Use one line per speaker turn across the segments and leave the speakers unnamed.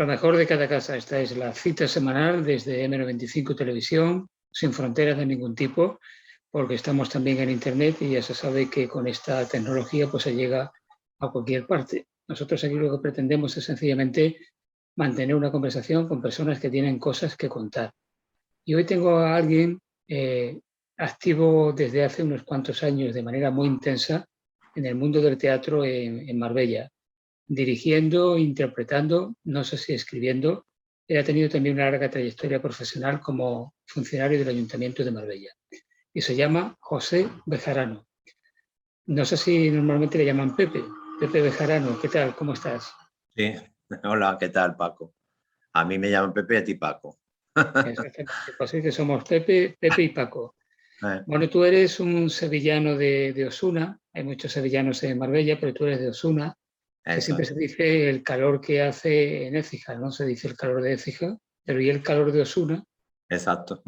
Lo mejor de cada casa. Esta es la cita semanal desde M95 Televisión, sin fronteras de ningún tipo, porque estamos también en Internet y ya se sabe que con esta tecnología pues se llega a cualquier parte. Nosotros aquí lo que pretendemos es sencillamente mantener una conversación con personas que tienen cosas que contar. Y hoy tengo a alguien activo desde hace unos cuantos años de manera muy intensa en el mundo del teatro en Marbella, dirigiendo, interpretando, no sé si escribiendo. Él ha tenido también una larga trayectoria profesional como funcionario del Ayuntamiento de Marbella y se llama José Bejarano. No sé si normalmente le llaman Pepe. Pepe Bejarano, ¿qué tal? ¿Cómo estás?
Sí, hola, ¿qué tal, Paco? A mí me llaman Pepe y a ti, Paco.
Exactamente, pues sí que somos Pepe y Paco.
Eh,
Bueno, tú eres un sevillano de Osuna, hay muchos sevillanos en Marbella, pero tú eres de Osuna, que
Eso
siempre
es,
se dice el calor que hace en Écija, ¿no? Se dice el calor de Écija, pero ¿y el calor de Osuna?
exacto.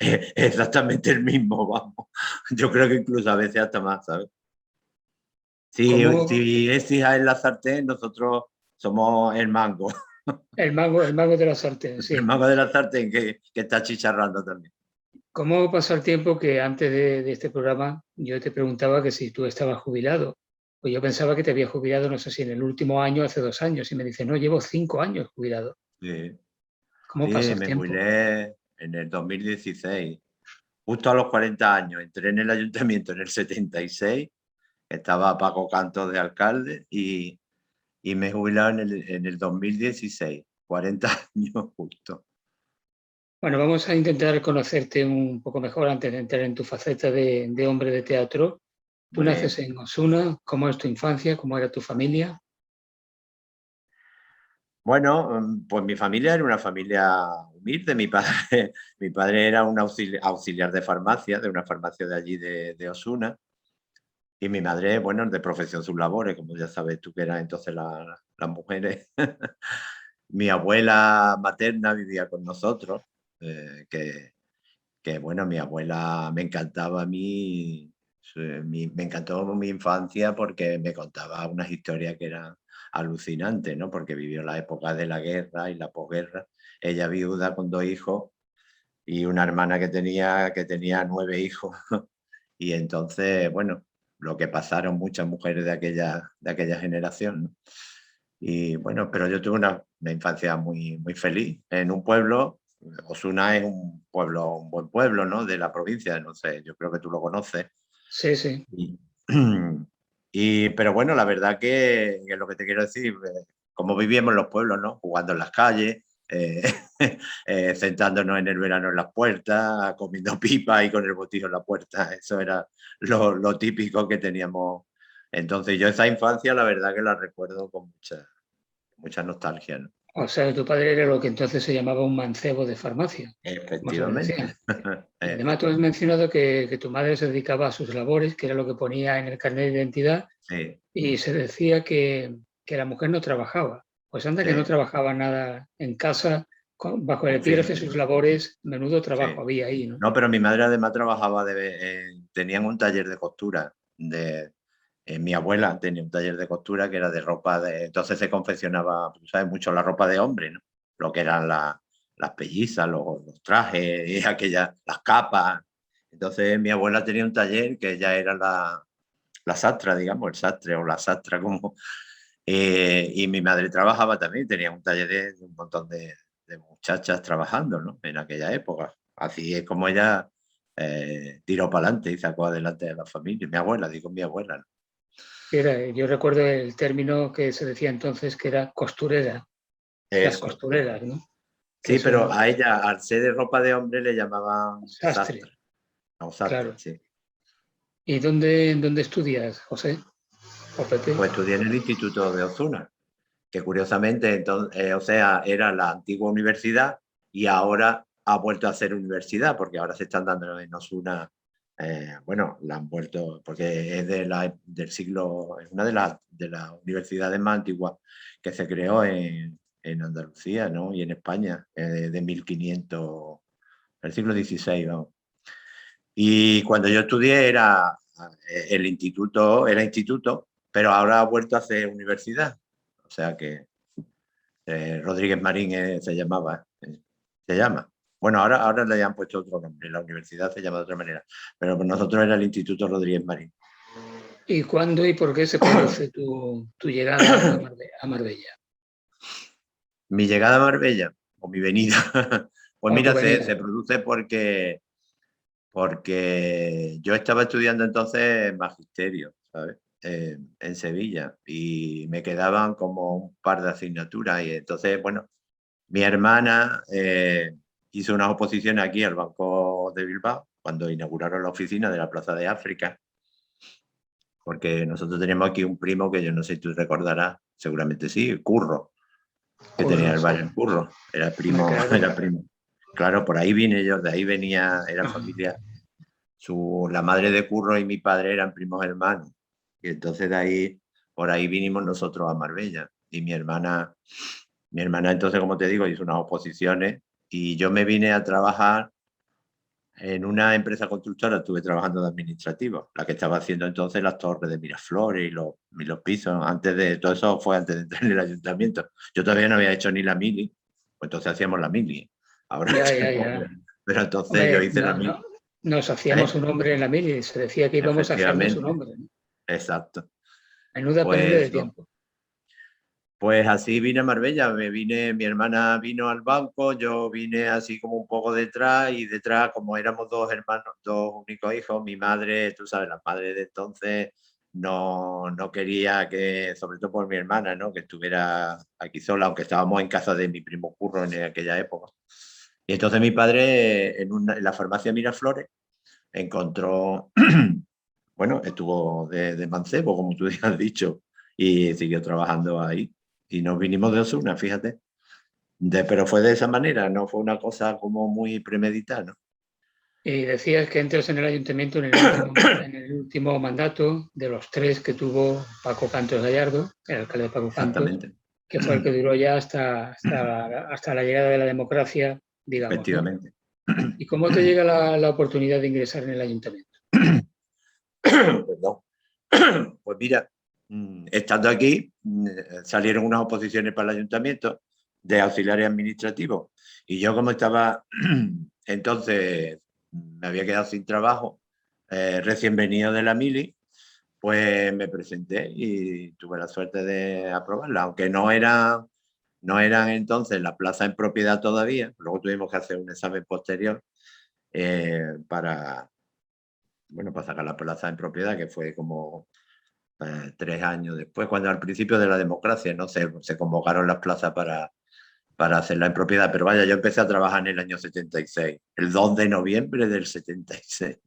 Exactamente el mismo, vamos. Yo creo que incluso a veces hasta más, ¿sabes?
¿Cómo
Si es hija en la sartén, nosotros somos el mango.
el mago de la sartén?
El
Sí.
mango de la sartén que está chicharrando también.
¿Cómo pasó el tiempo que antes de este programa yo te preguntaba que si tú estabas jubilado? Pues yo pensaba que te había jubilado, no sé si en el último año, hace 2 años, y me dice, no, llevo 5 años jubilado.
Sí,
¿Cómo pasa
sí,
el
me
tiempo?
jubilé en el 2016, justo a los 40 años. Entré en el ayuntamiento en el 76, estaba Paco Cantos de alcalde y me he jubilado en el 2016, 40 años justo.
Bueno, vamos a intentar conocerte un poco mejor antes de entrar en tu faceta de hombre de teatro. Tú
Muy
naces
bien.
en Osuna, ¿cómo es tu infancia? ¿Cómo era tu familia?
Bueno, pues mi familia era una familia humilde. Mi padre, mi padre era un auxiliar de farmacia, de una farmacia de allí de Osuna. Y mi madre, bueno, de profesión sus labores, como ya sabes tú que eran entonces las mujeres. Mi abuela materna vivía con nosotros, que bueno, mi abuela me encantaba a mí, me encantó mi infancia porque me contaba unas historias que eran alucinantes, ¿no? Porque vivió la época de la guerra y la posguerra. Ella viuda con 2 hijos y una hermana que tenía 9 hijos. Y entonces, bueno, lo que pasaron muchas mujeres de aquella generación, ¿no? Y bueno, pero yo tuve una infancia muy, muy feliz en un pueblo. Osuna es un pueblo, un buen pueblo, ¿no? De la provincia, no sé, yo creo que tú lo conoces.
Sí, sí.
Y, pero bueno, la verdad que lo que te quiero decir, como vivíamos en los pueblos, ¿no? Jugando en las calles, eh, sentándonos en el verano en las puertas, comiendo pipa y con el botillo en la puerta, eso era lo típico que teníamos. Entonces yo esa infancia, la verdad que la recuerdo con mucha nostalgia, ¿no?
O sea, tu padre era lo que entonces se llamaba un mancebo de farmacia, como se le decía.
Efectivamente.
Y además tú has mencionado que tu madre se dedicaba a sus labores, que era lo que ponía en el carnet de identidad,
Sí,
y se decía que la mujer no trabajaba. Pues anda que no
sí,
trabajaba nada en casa, bajo el
pues
epígrafe sus
fíjate,
labores, menudo trabajo
sí.
había ahí, ¿no?
No, pero mi madre además trabajaba, tenían un taller de costura. Mi abuela tenía un taller de costura que era de ropa, entonces se confeccionaba, tú sabes, mucho la ropa de hombre, ¿no? Lo que eran las pellizas, los trajes, y las capas. Entonces mi abuela tenía un taller que ella era la sastra, digamos, el sastre o la sastra, como. Y mi madre trabajaba también, tenía un taller de un montón de muchachas trabajando, ¿no? En aquella época. Así es como ella tiró para adelante y sacó adelante a la familia. Mi abuela, digo mi abuela, ¿no?
Yo recuerdo el término que se decía entonces que era costurera, las
Eso.
costureras, ¿no? Que
Sí, pero
eso,
a ella, al ser de ropa de hombre, le llamaban
sastre,
sastre. No, sastre,
claro.
sí.
¿Y dónde estudias, José o Pepe?
Pues estudié en el Instituto de Ozuna, que curiosamente, entonces, o sea, era la antigua universidad y ahora ha vuelto a ser universidad, porque ahora se están dando en Osuna, bueno, la han vuelto, porque es del siglo, es una de las universidades más antiguas que se creó en Andalucía, ¿no? Y en España, de 1500, el siglo XVI, vamos. Y cuando yo estudié el instituto, era instituto, pero ahora ha vuelto a ser universidad. O sea que Rodríguez Marín se llamaba, se llama. Bueno, ahora le han puesto otro nombre, la universidad se llama de otra manera, pero nosotros era el Instituto Rodríguez Marín.
¿Y cuándo y por qué se produce tu llegada a Marbella?
Mi llegada a Marbella, o mi venida, pues
O tu
mira,
venida.
se produce porque yo estaba estudiando entonces magisterio, ¿sabes? En Sevilla, y me quedaban como un par de asignaturas, y entonces, bueno, mi hermana hizo unas oposiciones aquí al Banco de Bilbao cuando inauguraron la oficina de la Plaza de África, porque nosotros teníamos aquí un primo que yo no sé si tú recordarás, seguramente sí, Curro, que tenía
Curro,
el
sí.
bar en Curro, era
Me
primo,
claro.
era primo. Claro, por ahí vine yo, de ahí venía, era
Ajá.
familia. La madre de Curro y mi padre eran primos hermanos. Y entonces de ahí, por ahí vinimos nosotros a Marbella. Y mi hermana entonces, como te digo, hizo unas oposiciones y yo me vine a trabajar en una empresa constructora, estuve trabajando de administrativo, la que estaba haciendo entonces las torres de Miraflores y los pisos. Antes de todo eso fue antes de entrar en el ayuntamiento. Yo todavía no había hecho ni la mili, pues entonces hacíamos la mili. Ahora
Ya, ya,
tenemos,
ya.
pero entonces yo
Hombre,
hice la mili.
nos hacíamos
¿Eh?
un nombre en la mili. Se decía que íbamos a hacernos un
Efectivamente,
nombre, ¿no?
exacto.
Menuda pérdida
Pues
de tiempo.
Pues así vine a Marbella, mi hermana vino al banco, yo vine así como un poco detrás, y detrás, como éramos dos hermanos, dos únicos hijos, mi madre, tú sabes, la madre de entonces no quería que, sobre todo por mi hermana, ¿no? Que estuviera aquí sola, aunque estábamos en casa de mi primo Curro en aquella época. Y entonces mi padre en la farmacia Miraflores encontró, bueno, estuvo de mancebo, como tú has dicho, y siguió trabajando ahí. Y nos vinimos de Osuna, fíjate. Pero fue de esa manera, no fue una cosa como muy premeditada, ¿no?
Y decías que entras en el ayuntamiento en el último mandato de los tres que tuvo Paco Cantos Gallardo, el alcalde Paco Cantos,
Exactamente.
que fue el que duró ya hasta la llegada de la democracia, digamos, ¿no?
Efectivamente.
¿Y cómo te llega la oportunidad de ingresar en el ayuntamiento?
Perdón. Pues mira, estando aquí, salieron unas oposiciones para el ayuntamiento de auxiliares administrativos. Y yo, como estaba entonces, me había quedado sin trabajo, recién venido de la mili, pues me presenté y tuve la suerte de aprobarla, aunque no eran entonces la plaza en propiedad todavía. Luego tuvimos que hacer un examen posterior para, bueno, para sacar la plaza en propiedad, que fue como 3 años después, cuando al principio de la democracia, ¿no? Se convocaron las plazas para hacerla en propiedad. Pero vaya, yo empecé a trabajar en el año 76, el 2 de noviembre del 76,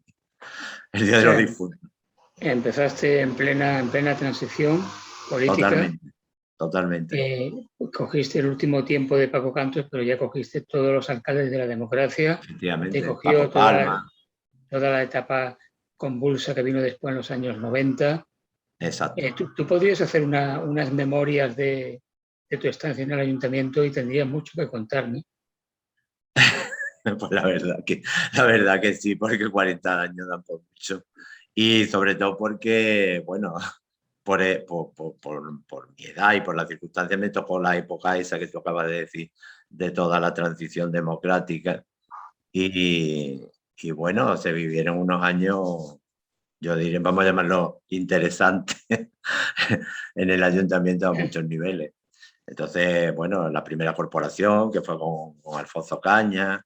el
O
Día de los
sea,
Difuntos.
empezaste en plena transición política,
Totalmente, totalmente.
cogiste el último tiempo de Paco Cantos, pero ya cogiste todos los alcaldes de la democracia, te
Efectivamente,
cogió
Paco Palma,
toda la etapa convulsa que vino después en los años 90.
exacto.
Tú podrías hacer unas memorias de tu estancia en el ayuntamiento y tendrías mucho que contarme.
Pues la verdad que sí, porque 40 años dan por mucho. Y sobre todo porque, bueno, por mi edad y por las circunstancias me tocó la época esa que tú acabas de decir, de toda la transición democrática. Y, y bueno, se vivieron unos años, yo diré, vamos a llamarlo interesantes, en el ayuntamiento a muchos niveles. Entonces, bueno, la primera corporación, que fue con Alfonso Caña,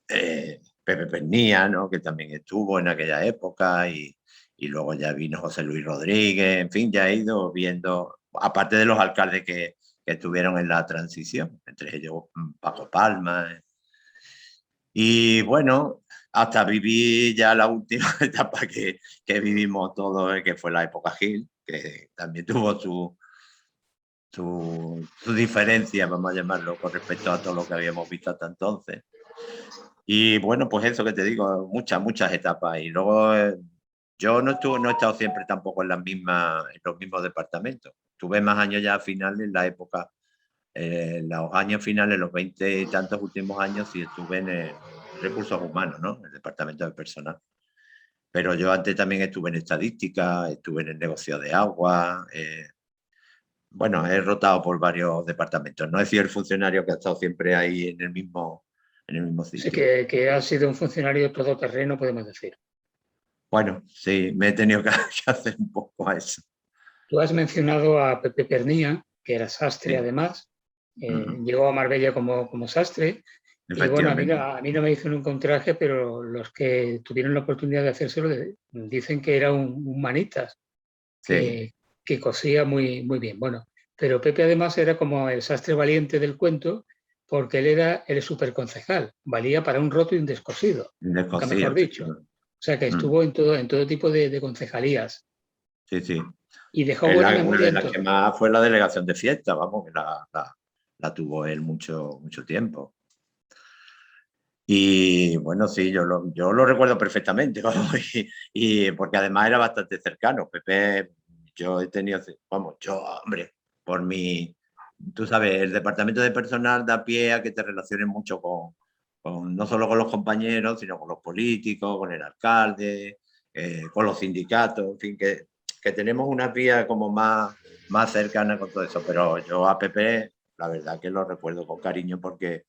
Pepe Pernía, ¿no? Que también estuvo en aquella época, y luego ya vino José Luis Rodríguez, en fin, ya he ido viendo, aparte de los alcaldes que estuvieron en la transición, entre ellos Paco Palma. Y bueno, hasta viví ya la última etapa que vivimos todos, que fue la época Gil, que también tuvo su diferencia, vamos a llamarlo, con respecto a todo lo que habíamos visto hasta entonces. Y bueno, pues eso que te digo, muchas etapas. Y luego yo no he estado siempre tampoco en los mismos departamentos. Tuve más años ya a finales, en la época, los años finales, los 20 y tantos últimos años, sí estuve en recursos humanos, ¿no? En el departamento de personal. Pero yo antes también estuve en estadística, estuve en el negocio de agua, Bueno, he rotado por varios departamentos. No he sido el funcionario que ha estado siempre ahí en el mismo
Sé
sitio.
que has sido un funcionario todoterreno, podemos decir.
Bueno, sí, me he tenido que que hacer un poco a eso.
Tú has mencionado a Pepe Pernía, que era sastre
Sí.
además,
Ujú.
llegó a Marbella como sastre, y bueno,
Efectivamente.
a mí no me hizo nunca un traje, pero los que tuvieron la oportunidad de hacérselo dicen que era un manitas,
Sí,
que cosía muy bien. Bueno, pero Pepe además era como el sastre valiente del cuento, porque él era el superconcejal, valía para un roto y un descosido, nunca
descosido,
mejor dicho. O
efectivamente.
sea que
Mm.
estuvo en todo tipo de concejalías
Sí, sí.
y dejó buena
Una
memoria
de
en
las que
todo.
más fue la delegación de fiesta, vamos, que la tuvo él mucho tiempo. Y bueno, sí, yo lo recuerdo perfectamente, vamos, y porque además era bastante cercano. Pepe, yo he tenido, vamos, yo, hombre, por mi, tú sabes, el departamento de personal da pie a que te relaciones mucho no solo con los compañeros, sino con los políticos, con el alcalde, con los sindicatos, en fin, que tenemos una vía como más cercana con todo eso. Pero yo a Pepe, la verdad que lo recuerdo con cariño porque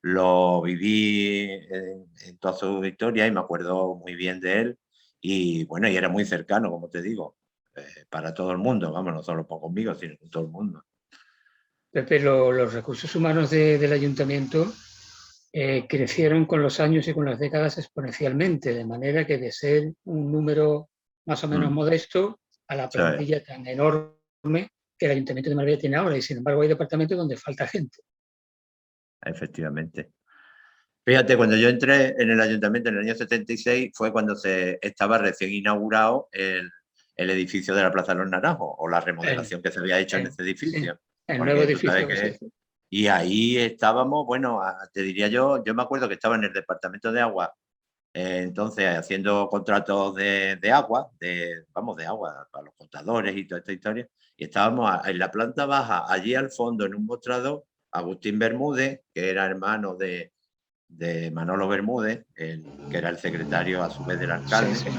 lo viví en toda su historia y me acuerdo muy bien de él. Y bueno, y era muy cercano, como te digo, para todo el mundo, vamos, no solo conmigo, sino con todo el mundo.
Pepe, los recursos humanos del ayuntamiento crecieron con los años y con las décadas exponencialmente, de manera que de ser un número más o menos
Mm,
modesto a la
sí,
plantilla tan enorme que el ayuntamiento de Marbella tiene ahora, y sin embargo hay departamentos donde falta gente.
efectivamente. Fíjate, cuando yo entré en el ayuntamiento en el año 76 fue cuando se estaba recién inaugurado el edificio de la Plaza de los Naranjos o la
El,
remodelación que se había hecho en
el-
ese
sí,
edificio.
el nuevo
Porque tú sabes
edificio que se
que...
hizo.
Y ahí estábamos, bueno, te diría yo me acuerdo que estaba en el departamento de agua, entonces haciendo contratos de agua, vamos, de agua para los contadores y toda esta historia. Y estábamos en la planta baja, allí al fondo, en un mostrador, Agustín Bermúdez, que era hermano de Manolo Bermúdez, que era el secretario a su vez del
Sí,
alcalde.
sí.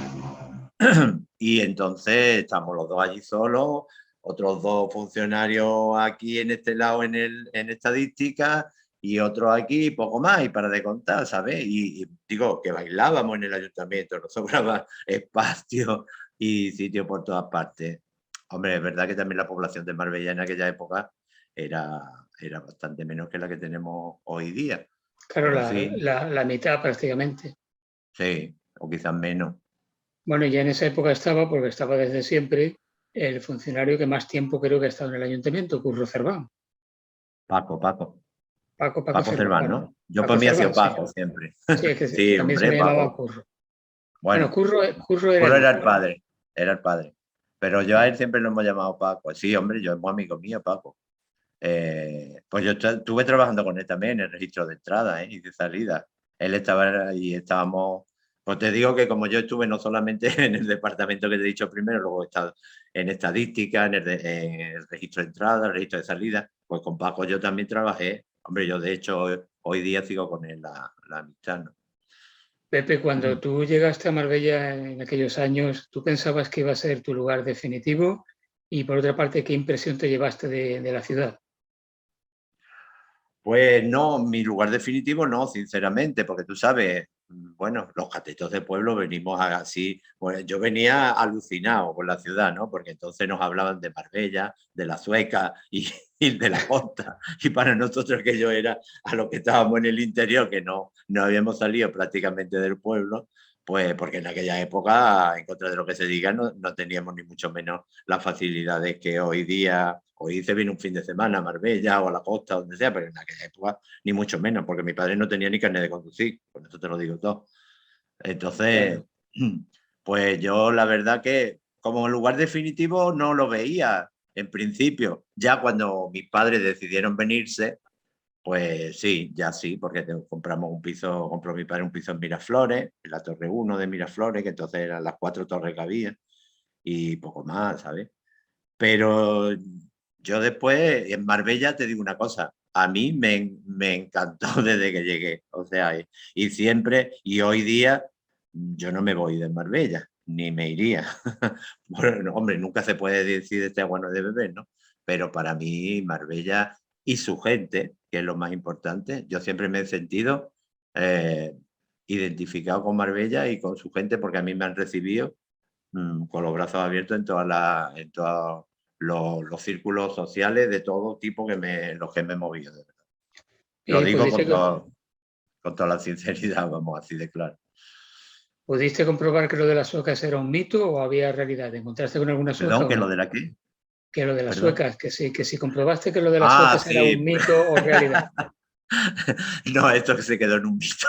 Y entonces estamos los dos allí solos, otros dos funcionarios aquí en este lado en estadística y otro aquí, poco más, y para de contar, ¿sabes? Y digo, que bailábamos en el ayuntamiento, nos sobraba espacio y sitio por todas partes. Hombre, es verdad que también la población de Marbella en aquella época era, era bastante menos que la que tenemos hoy día.
Claro,
Pero sí,
la mitad prácticamente.
sí, o quizás menos.
Bueno, ya en esa época estaba, porque estaba desde siempre, el funcionario que más tiempo creo que ha estado en el ayuntamiento, Curro Cerván.
Paco.
Paco
Paco
Cerván,
Cerván,
bueno,
¿no? Yo
Paco
para mí ha sido
Cerván, sí.
Paco siempre.
Sí, que
Sí,
también se
hombre,
me llamaba
Paco.
Curro. Bueno,
Bueno,
Curro era
Curro
el
era el
hijo.
padre, era el padre. Pero yo a él siempre lo hemos llamado Paco. Sí, hombre, yo es muy amigo mío, Paco. Pues yo estuve trabajando con él también en el registro de entrada, y de salida. Él estaba y estábamos. Pues te digo que como yo estuve no solamente en el departamento que te he dicho primero, luego he estado en estadística, en el registro de entrada, el registro de salida, pues con Paco yo también trabajé. Hombre, yo de hecho hoy día sigo con él la amistad, ¿no?
Pepe, cuando
Mm.
tú llegaste a Marbella en aquellos años, ¿tú pensabas que iba a ser tu lugar definitivo? Y por otra parte, ¿qué impresión te llevaste de la ciudad?
Pues no, mi lugar definitivo no, sinceramente, porque tú sabes, bueno, los catetos de pueblo venimos así, bueno, yo venía alucinado con la ciudad, ¿no? Porque entonces nos hablaban de Marbella, de la Sueca y, y de la costa, y para nosotros que yo era a los que estábamos en el interior, que no habíamos salido prácticamente del pueblo, pues porque en aquella época, en contra de lo que se diga, no teníamos ni mucho menos las facilidades que hoy día. Hoy se viene un fin de semana a Marbella o a la costa, donde sea, pero en aquella época ni mucho menos, porque mi padre no tenía ni carnet de conducir, por eso te lo digo todo. Entonces,
Claro.
pues yo la verdad que como lugar definitivo no lo veía en principio. Ya cuando mis padres decidieron venirse, pues sí, ya sí, porque compramos un piso, compró mi padre un piso en Miraflores, en la Torre 1 de Miraflores, que entonces eran las 4 torres que había, y poco más, ¿sabes? Pero yo después, en Marbella, te digo una cosa, a mí me encantó desde que llegué, o sea, y siempre, y hoy día yo no me voy de Marbella. ni me iría. Bueno, hombre, nunca se puede decir este bueno de beber, ¿no? Pero para mí Marbella y su gente, que es lo más importante, yo siempre me he sentido identificado con Marbella y con su gente porque a mí me han recibido con los brazos abiertos en todos los círculos sociales de todo tipo los que me he movido. De verdad. Lo
¿Y
digo con toda la sinceridad, vamos, así de claro.
pudiste comprobar que lo de las suecas era un mito o había realidad? ¿Encontraste con alguna sueca
Perdón,
o
¿que lo
no?
de la qué?
Que lo de las
Perdón.
suecas, que si comprobaste que lo de las
Ah,
suecas era
sí.
un mito o realidad.
No, esto que se quedó en un mito.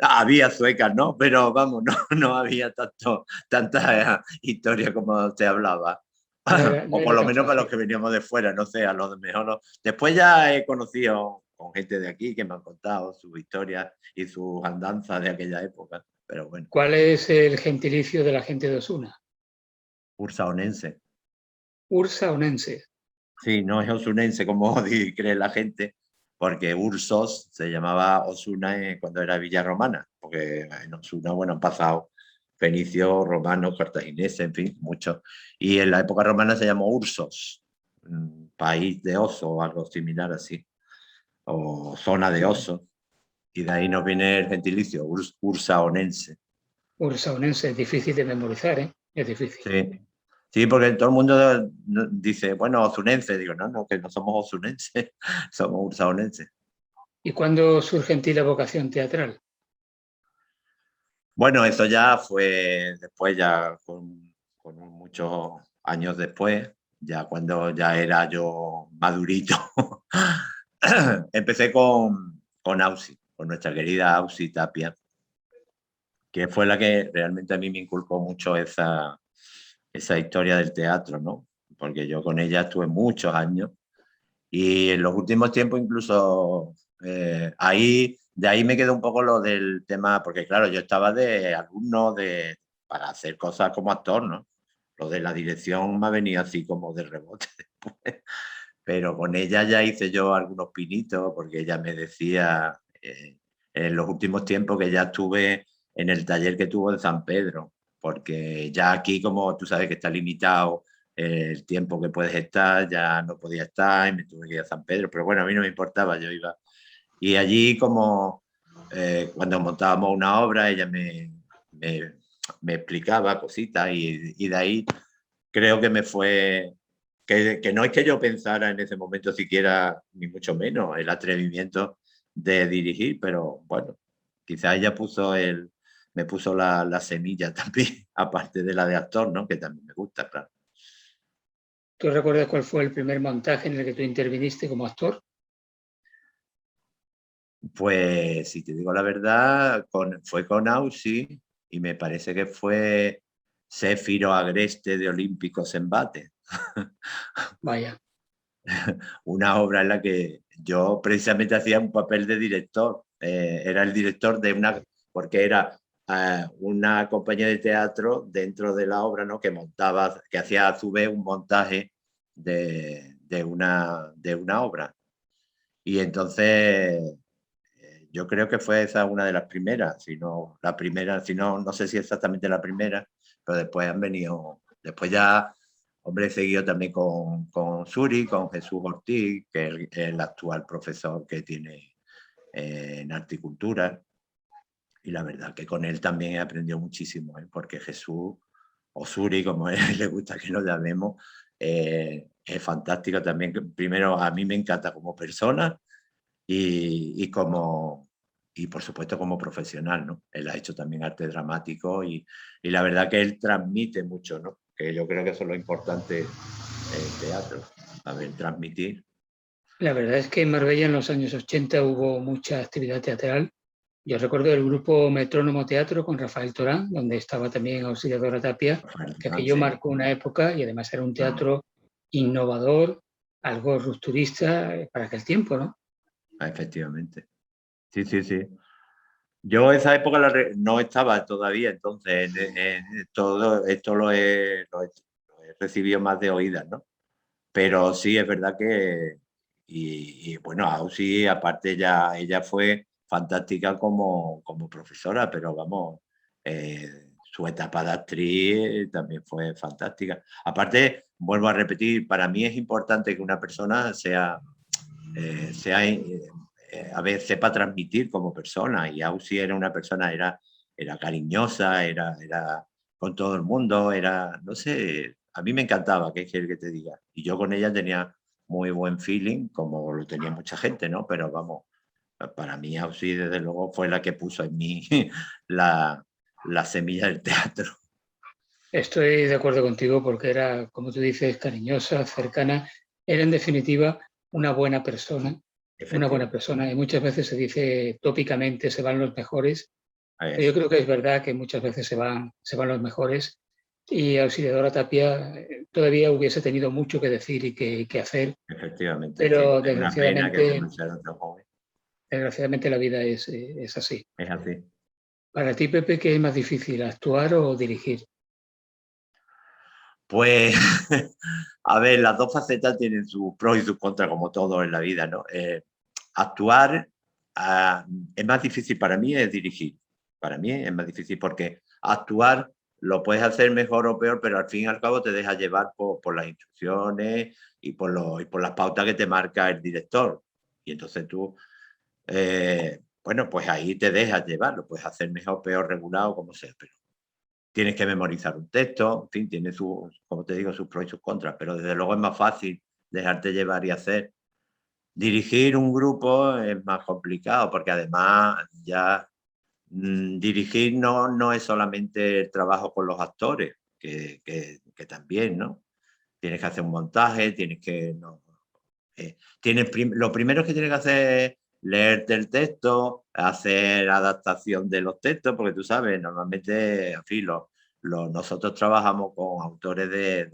Había suecas, ¿no? Pero vamos, no había tanta historia como te hablaba.
No
O por
era
lo
tan
menos para los
fácil.
que veníamos de fuera, no sé, a los mejor. Después ya he conocido con gente de aquí que me han contado sus historias y sus andanzas de aquella época. Pero bueno,
¿Cuál es el gentilicio de la gente de Osuna?
ursaonense.
Ursa onense.
Sí, no es osunense como cree la gente, porque Ursos se llamaba Osuna cuando era Villa Romana, porque en Osuna, bueno, han pasado fenicios, romanos, cartagineses, en fin, muchos. Y en la época romana se llamó Ursos, país de oso o algo similar así, o zona de oso. Y de ahí nos viene el gentilicio, ursaonense.
Ursa onense es difícil de memorizar, ¿eh? Es difícil.
Sí. Sí, porque todo el mundo dice, bueno, osunense. Digo, no, que no somos osunenses, somos ursaonenses.
¿Y cuándo surge en ti la vocación teatral?
Bueno, eso ya fue después, ya con muchos años después, ya cuando ya era yo madurito. Empecé con Ausi, con nuestra querida Ausi Tapia, que fue la que realmente a mí me inculcó mucho esa historia del teatro, ¿no? Porque yo con ella estuve muchos años y en los últimos tiempos incluso de ahí me quedó un poco lo del tema, porque claro, yo estaba de alumno para hacer cosas como actor, ¿no? Lo de la dirección me ha venido así como de rebote después. Pero con ella ya hice yo algunos pinitos, porque ella me decía en los últimos tiempos que ya estuve en el taller que tuvo en San Pedro, porque ya aquí, como tú sabes que está limitado el tiempo que puedes estar, ya no podía estar y me tuve que ir a San Pedro, pero bueno, a mí no me importaba, yo iba. Y allí como cuando montábamos una obra, ella me, me explicaba cositas y de ahí creo que me fue, que no es que yo pensara en ese momento siquiera, ni mucho menos, el atrevimiento de dirigir, pero bueno, quizá ella me puso la semilla también, aparte de la de actor, ¿no? Que también me gusta, claro.
¿Tú recuerdas cuál fue el primer montaje en el que tú interviniste como actor?
Pues si te digo la verdad, fue con Ausi y me parece que fue Céfiro Agreste de Olímpicos Embate.
Vaya,
Una obra en la que yo precisamente hacía un papel de director. Era el director de porque era una compañía de teatro dentro de la obra, ¿no? Que montaba, que hacía a su vez un montaje de una obra. Y entonces yo creo que fue esa una de las primeras, si no la primera, si no, no sé si exactamente la primera, pero después han venido, después ya, hombre, he seguido también con Suri, con Jesús Ortiz, que es el actual profesor que tiene en Articultura, y la verdad que con él también he aprendido muchísimo, ¿eh? Porque Jesús, o Suri, como a él le gusta que lo llamemos, es fantástico también. Primero, a mí me encanta como persona y como y por supuesto como profesional, ¿no? Él ha hecho también arte dramático y la verdad que él transmite mucho, ¿no? Que yo creo que eso es lo importante en teatro, saber transmitir.
la verdad es que en Marbella en los años 80 hubo mucha actividad teatral. Yo recuerdo el grupo Metrónomo Teatro con Rafael Torán, donde estaba también Auxiliadora Tapia, que aquello
Sí.
marcó una época y además era un
Mm,
teatro innovador, algo rupturista para aquel tiempo, ¿no?
efectivamente. Sí, sí, sí. Yo esa época no estaba todavía, entonces todo esto lo he recibido más de oídas, ¿no? Pero sí, es verdad que, y bueno, Ausi, aparte ya, ella fue fantástica como profesora, pero vamos, su etapa de actriz también fue fantástica. Aparte, vuelvo a repetir, para mí es importante que una persona a veces sepa transmitir como persona, y Ausi era una persona, era cariñosa, era con todo el mundo, no sé, a mí me encantaba, ¿qué quieres que te diga? Y yo con ella tenía muy buen feeling, como lo tenía mucha gente, ¿no? Pero vamos, para mí Ausi desde luego fue la que puso en mí la semilla del teatro.
Estoy de acuerdo contigo porque era, como tú dices, cariñosa, cercana, era en definitiva una buena persona, una buena
Efectivamente.
persona. Y muchas veces se dice tópicamente se van los mejores, pero yo
Eso,
creo que es verdad que muchas veces se van los mejores. Y Auxiliadora Tapia todavía hubiese tenido mucho que decir y que hacer,
efectivamente, sí.
pero
Es una pena que
desgraciadamente,
demasiado tan joven.
desgraciadamente la vida es así.
Es así.
Para ti, Pepe, ¿qué es más difícil, actuar o dirigir?
Pues, a ver, las dos facetas tienen sus pros y sus contras, como todo en la vida, ¿no? Actuar es más difícil para mí, es dirigir. Para mí es más difícil porque actuar lo puedes hacer mejor o peor, pero al fin y al cabo te dejas llevar por las instrucciones y por las pautas que te marca el director. Y entonces tú, bueno, pues ahí te dejas llevar, lo puedes hacer mejor, peor, regulado, como sea, pero tienes que memorizar un texto, en fin, tiene como te digo, sus pros y sus contras, pero desde luego es más fácil dejarte llevar y hacer. Dirigir un grupo es más complicado porque además ya dirigir no es solamente el trabajo con los actores, que también, ¿no? Tienes que hacer un montaje, tienes que... No, lo primero que tienes que hacer es leerte el texto, hacer adaptación de los textos, porque tú sabes, normalmente, en fin, nosotros trabajamos con autores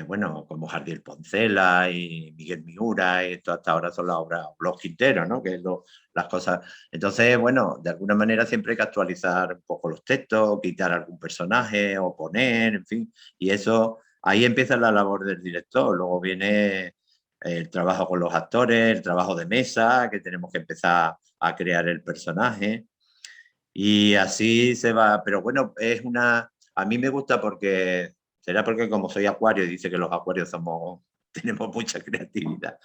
bueno, como Jardiel Poncela y Miguel Miura, y esto hasta ahora son las obras, Los Quinteros, ¿no? Que es las cosas. Entonces, bueno, de alguna manera siempre hay que actualizar un poco los textos, quitar algún personaje o poner, en fin, y eso, ahí empieza la labor del director. Luego viene el trabajo con los actores, el trabajo de mesa, que tenemos que empezar a crear el personaje, y así se va. Pero bueno, a mí me gusta porque, será porque como soy acuario y dice que los acuarios tenemos mucha creatividad.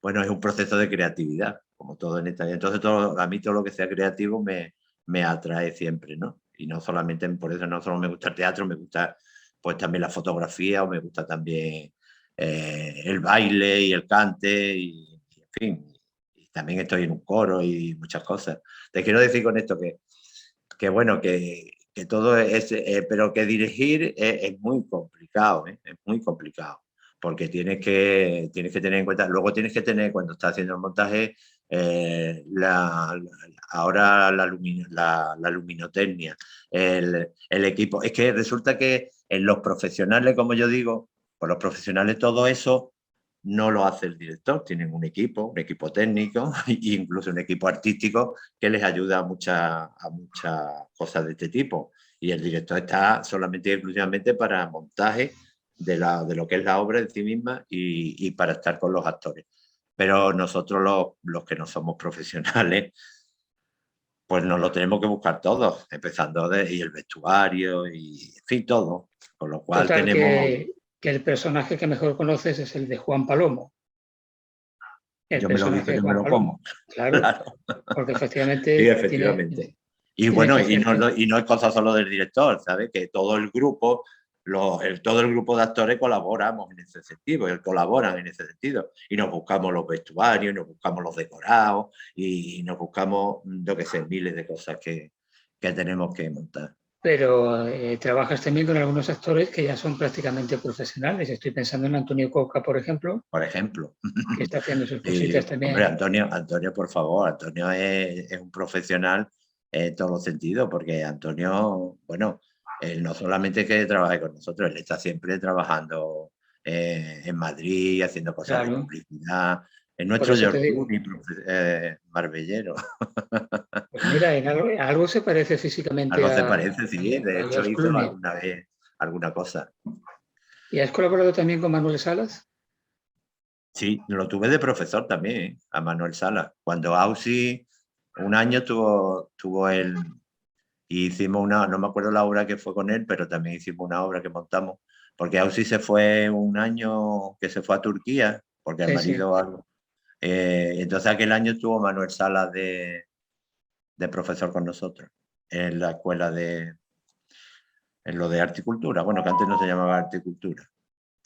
Bueno, es un proceso de creatividad, como todo en esta vida. Entonces, a mí todo lo que sea creativo me atrae siempre, ¿no? Y no solamente, por eso no solo me gusta el teatro, me gusta pues también la fotografía, o me gusta también el baile y el cante, y en fin, y también estoy en un coro y muchas cosas. Te quiero decir con esto que bueno, que todo es, pero que dirigir es muy complicado, ¿eh? Es muy complicado, porque tienes que tener en cuenta, luego tienes que tener, cuando estás haciendo el montaje, ahora la luminotecnia, el equipo. Es que resulta que en los profesionales, como yo digo, pues los profesionales todo eso no lo hace el director, tienen un equipo técnico e incluso un equipo artístico que les ayuda a muchas cosas de este tipo. Y el director está solamente y exclusivamente para montaje de lo que es la obra en sí misma, y para estar con los actores. Pero nosotros los que no somos profesionales, pues nos lo tenemos que buscar todos, empezando y el vestuario y en fin, todo. Con lo cual
Total,
tenemos...
que el personaje que mejor conoces es el de Juan Palomo, el
Yo me lo
personaje
guiso,
de
yo me
Juan
lo
Palomo.
como.
Claro,
Claro.
porque
Sí,
efectivamente
efectivamente. Y
tienes
bueno,
que hacerte.
y no es cosa solo del director, ¿sabes? Que todo el grupo, todo el grupo de actores colaboramos en ese sentido, y colaboran en ese sentido. Y nos buscamos los vestuarios, nos buscamos los decorados, y nos buscamos, yo qué sé, miles de cosas que tenemos que montar.
Pero trabajas también con algunos actores que ya son prácticamente profesionales. Estoy pensando en Antonio Coca, por ejemplo,
Por ejemplo.
que está haciendo sus
Y,
cositas
hombre,
también.
Antonio, por favor, Antonio es un profesional en todos los sentidos, porque Antonio, bueno, él no solamente que trabaje con nosotros, él está siempre trabajando en Madrid, haciendo cosas de
Claro,
publicidad. Es
por
nuestro
eso te
George
digo.
Clooney, marbellero.
Pues mira, algo se parece físicamente
Algo se parece, sí, de
a
hecho
George
hizo
Clooney.
alguna vez alguna cosa.
¿Y has colaborado también con Manuel Salas?
Sí, lo tuve de profesor también, a Manuel Sala. Cuando Ausi un año tuvo él Y hicimos una, no me acuerdo la obra que fue con él, pero también hicimos una obra que montamos, porque Ausi se fue un año que se fue a Turquía, porque el
Sí, sí.
marido algo. Entonces aquel año estuvo Manuel Salas de profesor con nosotros en la escuela en lo de articultura, bueno, que antes no se llamaba articultura,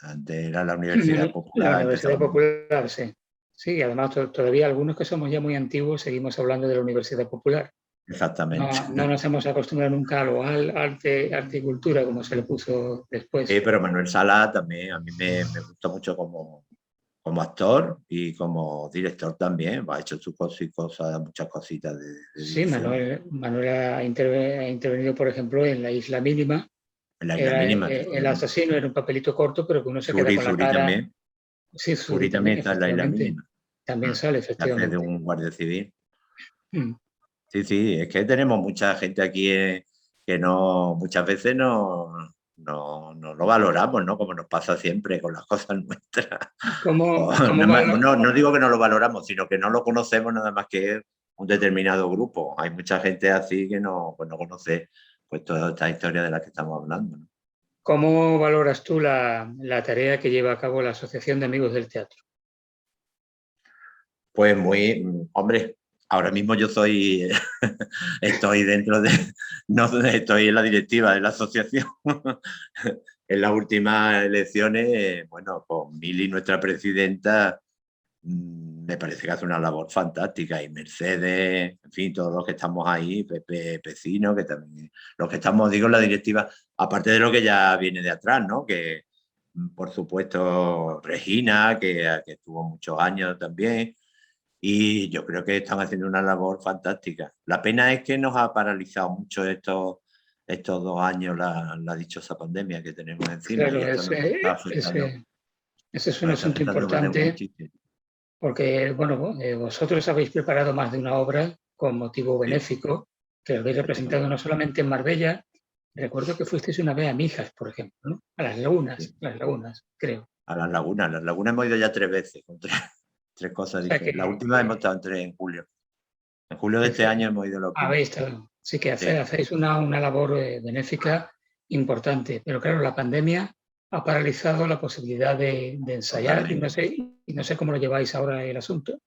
antes era la Universidad
La
Popular,
Universidad
empezábamos.
Popular, sí. Sí, y además todavía algunos que somos ya muy antiguos seguimos hablando de la Universidad Popular.
Exactamente.
No, no nos hemos acostumbrado nunca a lo arte y cultura, como se le puso después.
Pero Manuel Salas también, a mí me gusta mucho como actor y como director también, ha hecho sus cosas, muchas cositas de
Sí,
dirección.
Manuel ha intervenido, por ejemplo, en La Isla Mínima.
En la Isla
Era
Mínima,
el
efectivamente.
asesino, era un papelito corto, pero que uno se queda con la cara. Sí, Zuri
Zuri también
también,
está en la Isla
efectivamente.
Mínima.
También
Mm.
sale,
Que hace de
efectivamente.
un guardia civil.
Mm.
Sí, sí, es que tenemos mucha gente aquí que no, muchas veces no lo valoramos, ¿no? Como nos pasa siempre con las cosas nuestras. No digo que no lo valoramos, sino que no lo conocemos nada más que un determinado grupo. Hay mucha gente así que pues no conoce pues toda esta historia de la que estamos hablando, ¿no?
¿Cómo valoras tú la tarea que lleva a cabo la Asociación de Amigos del Teatro?
Pues muy, hombre, ahora mismo yo estoy dentro no estoy en la directiva de la asociación. En las últimas elecciones, bueno, con Mili, nuestra presidenta, me parece que hace una labor fantástica. Y Mercedes, en fin, todos los que estamos ahí, Pepe Pecino, que también, los que estamos, digo, en la directiva, aparte de lo que ya viene de atrás, ¿no? Que, por supuesto, Regina, que estuvo muchos años también. Y yo creo que están haciendo una labor fantástica. La pena es que nos ha paralizado mucho estos 2 años la dichosa pandemia que tenemos encima y
Claro,
esto
ese es un
nos está
asunto
afectando
importante
muchísimo.
porque, bueno, vosotros habéis preparado más de una obra con motivo
Sí,
benéfico que habéis representado
efectivamente.
no solamente en Marbella. Recuerdo que fuisteis una vez a Mijas, por ejemplo, ¿no? A
Sí.
Las Lagunas, creo.
A las lagunas hemos ido ya 3 veces, con tres
O
cosas
sea
diferentes. La última hemos estado en julio. En julio de
que
este año hemos ido los últimos.
habéis estado. Sí que
Sí.
hacéis una labor benéfica importante, pero claro, la pandemia ha paralizado la posibilidad de ensayar
Totalmente.
y no sé cómo lo lleváis ahora el asunto.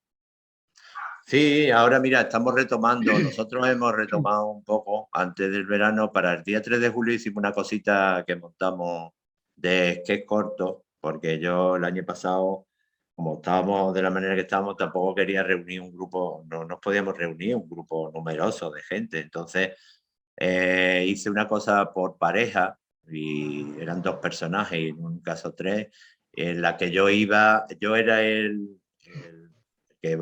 Sí, ahora mira, estamos retomando, nosotros hemos retomado un poco antes del verano, para el día 3 de julio hicimos una cosita que montamos de sketch corto, porque yo el año pasado, como estábamos de la manera que estábamos, tampoco quería reunir un grupo, no nos podíamos reunir un grupo numeroso de gente, entonces hice una cosa por pareja y eran 2 personajes y en un caso 3, en la que yo era el que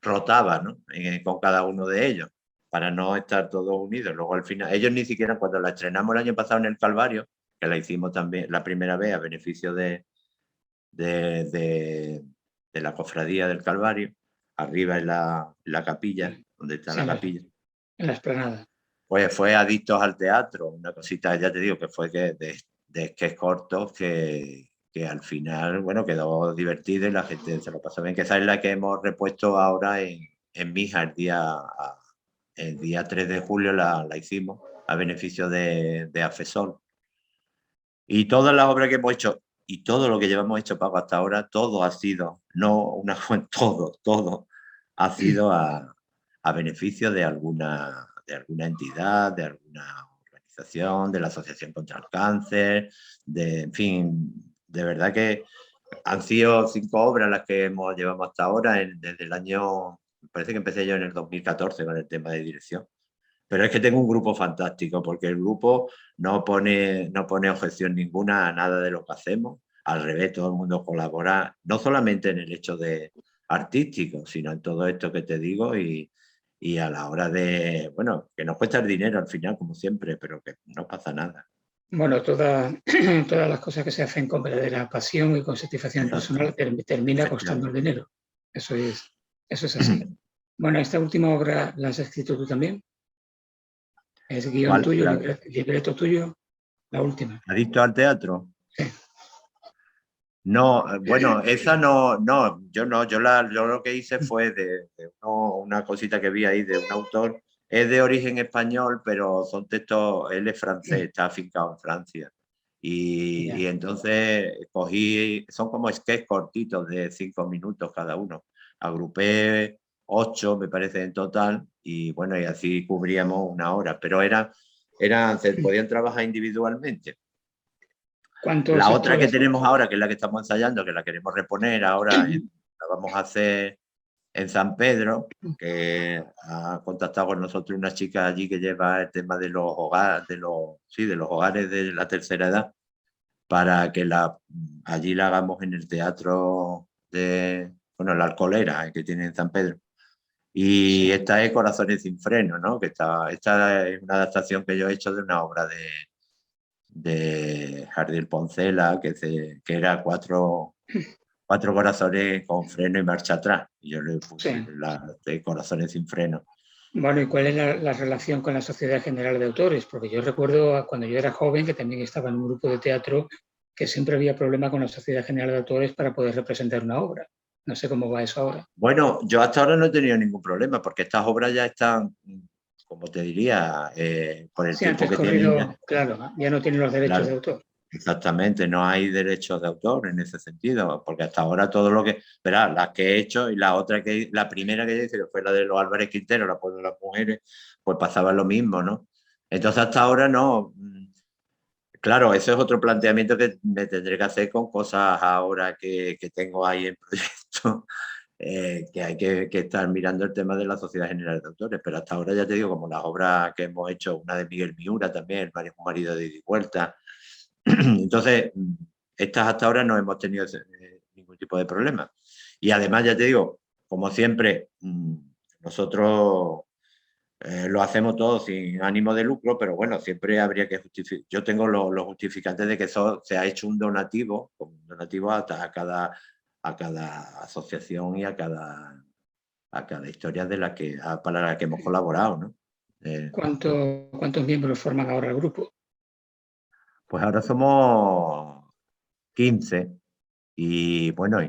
rotaba, ¿no? Con cada uno de ellos para no estar todos unidos. Luego al final, ellos ni siquiera cuando la estrenamos el año pasado en el Calvario, que la hicimos también la primera vez a beneficio de, de, de la cofradía del Calvario, arriba en la capilla, donde está
Sí,
la capilla.
en la explanada.
Pues fue Adictos al Teatro, una cosita, ya te digo, que fue de sketch cortos que al final, bueno, quedó divertido y la gente se lo pasó bien, que esa es la que hemos repuesto ahora en Mija, el día 3 de julio la hicimos a beneficio de Afesol. Y todas las obras que hemos hecho y todo lo que llevamos hecho, Paco, hasta ahora, todo ha sido, no una todo ha sido a beneficio de alguna entidad, de alguna organización, de la Asociación contra el Cáncer, en fin, de verdad que han sido 5 obras las que llevamos hasta ahora, desde el año, me parece que empecé yo en el 2014 con el tema de dirección. Pero es que tengo un grupo fantástico, porque el grupo no pone objeción ninguna a nada de lo que hacemos. Al revés, todo el mundo colabora, no solamente en el hecho de artístico, sino en todo esto que te digo y a la hora de, bueno, que nos cuesta el dinero al final, como siempre, pero que no pasa nada.
Bueno, todas las cosas que se hacen con verdadera pasión y con satisfacción
Exacto,
personal termina costando el
efectivamente.
dinero. Eso eso es así. Bueno, esta última obra la has escrito tú también. Es guión
¿Cuál?
tuyo, libreto tuyo, la última.
¿Adicto al teatro?
Sí.
No, bueno, esa no, yo no, yo lo que hice fue de una cosita que vi ahí de un autor es de origen español, pero son textos, él es francés, está afincado en Francia. Y entonces cogí, son como sketches cortitos de 5 minutos cada uno. Agrupé 8, me parece, en total, y bueno, y así cubríamos una hora, pero se podían trabajar individualmente.
¿Cuántos
La otra que
actores?
tenemos ahora, que es la que estamos ensayando, que la queremos reponer ahora, la vamos a hacer en San Pedro, que ha contactado con nosotros una chica allí que lleva el tema de los hogares, de los hogares de la tercera edad, para que allí la hagamos en el teatro la Alcolera, que tiene en San Pedro. Y esta es Corazones sin freno, ¿no? Esta es una adaptación que yo he hecho de una obra de Jardiel Poncela, que era cuatro corazones con freno y marcha atrás. Y yo le puse
Sí.
de Corazones sin freno.
Bueno, ¿y cuál es la relación con la Sociedad General de Autores? Porque yo recuerdo cuando yo era joven que también estaba en un grupo de teatro que siempre había problema con la Sociedad General de Autores para poder representar una obra. No sé cómo va eso ahora.
Bueno, yo hasta ahora no he tenido ningún problema porque estas obras ya están, como te diría, por el
Sí, han
tiempo que tienen ya.
transcurrido, claro, ya no tienen los derechos de
Claro,
autor.
exactamente, no hay derechos de autor en ese sentido, porque hasta ahora todo lo que, verá, las que he hecho y la primera que hice, que fue la de los Álvarez Quintero, la de las mujeres, pues pasaba lo mismo, ¿no? Entonces hasta ahora no. Claro, eso es otro planteamiento que me tendré que hacer con cosas ahora que tengo ahí en proyecto, que hay que estar mirando el tema de la Sociedad General de Autores, pero hasta ahora ya te digo, como las obras que hemos hecho, una de Miguel Miura también, Un marido de ida y vuelta. Entonces, estas hasta ahora no hemos tenido ningún tipo de problema. Y además, ya te digo, como siempre, nosotros lo hacemos todo sin ánimo de lucro, pero bueno, siempre habría que justificar. Yo tengo los justificantes de que eso se ha hecho un donativo a cada asociación y a cada historia para la que hemos colaborado, ¿no?
¿Cuántos miembros forman ahora el grupo?
Pues ahora somos 15 y bueno,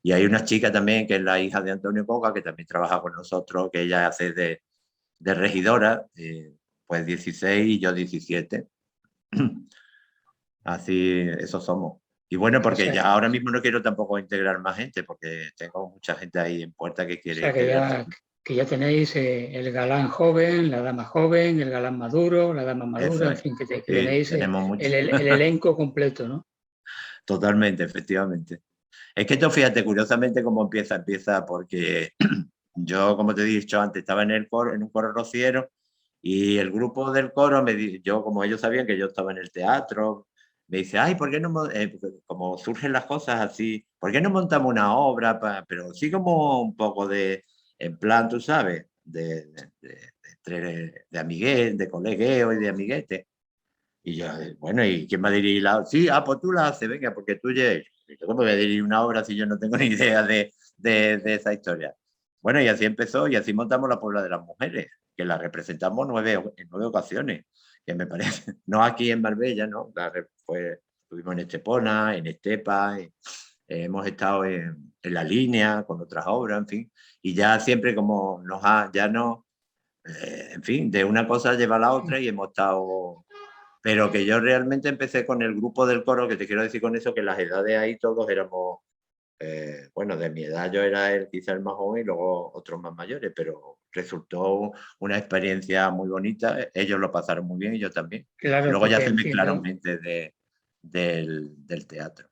y hay una chica también que es la hija de Antonio Coca, que también trabaja con nosotros, que ella hace de regidora, pues 16 y yo 17. Así, eso somos. Y bueno,
O
porque
sea,
ya ahora mismo no quiero tampoco integrar más gente, porque tengo mucha gente ahí en puerta que
o
quiere
sea
integrarse.
que ya tenéis el galán joven, la dama joven, el galán maduro, la dama madura,
Eso
en
es.
fin, que
Sí,
tenéis
tenemos mucho.
el elenco completo, ¿no?
Totalmente, efectivamente. Es que esto, fíjate, curiosamente cómo empieza porque yo, como te he dicho antes, estaba en un coro rociero y el grupo del coro, yo como ellos sabían que yo estaba en el teatro, me dice, ay, ¿por qué no, como surgen las cosas así, ¿por qué no montamos una obra? Pero sí como un poco en plan, tú sabes, de amiguete, de colegueo y de amiguete. Y yo, bueno, ¿y quién va a dirigir la obra? Sí, pues tú la haces, venga, porque tú ya... Yo cómo voy a dirigir una obra si yo no tengo ni idea de esa historia. Bueno, y así empezó, y así montamos La Puebla de las Mujeres, que la representamos en 9 ocasiones, que me parece, no aquí en Marbella, ¿no? Estuvimos en Estepona, en Estepa, hemos estado en La Línea con otras obras, en fin, y ya siempre como ya no, en fin, de una cosa lleva a la otra y hemos estado... Pero que yo realmente empecé con el grupo del coro, que te quiero decir con eso, que las edades ahí todos éramos, bueno, de mi edad yo era quizá el más joven y luego otros más mayores, pero resultó una experiencia muy bonita. Ellos lo pasaron muy bien y yo también.
Claro,
Luego ya
porque
se mezclaron mentes del teatro.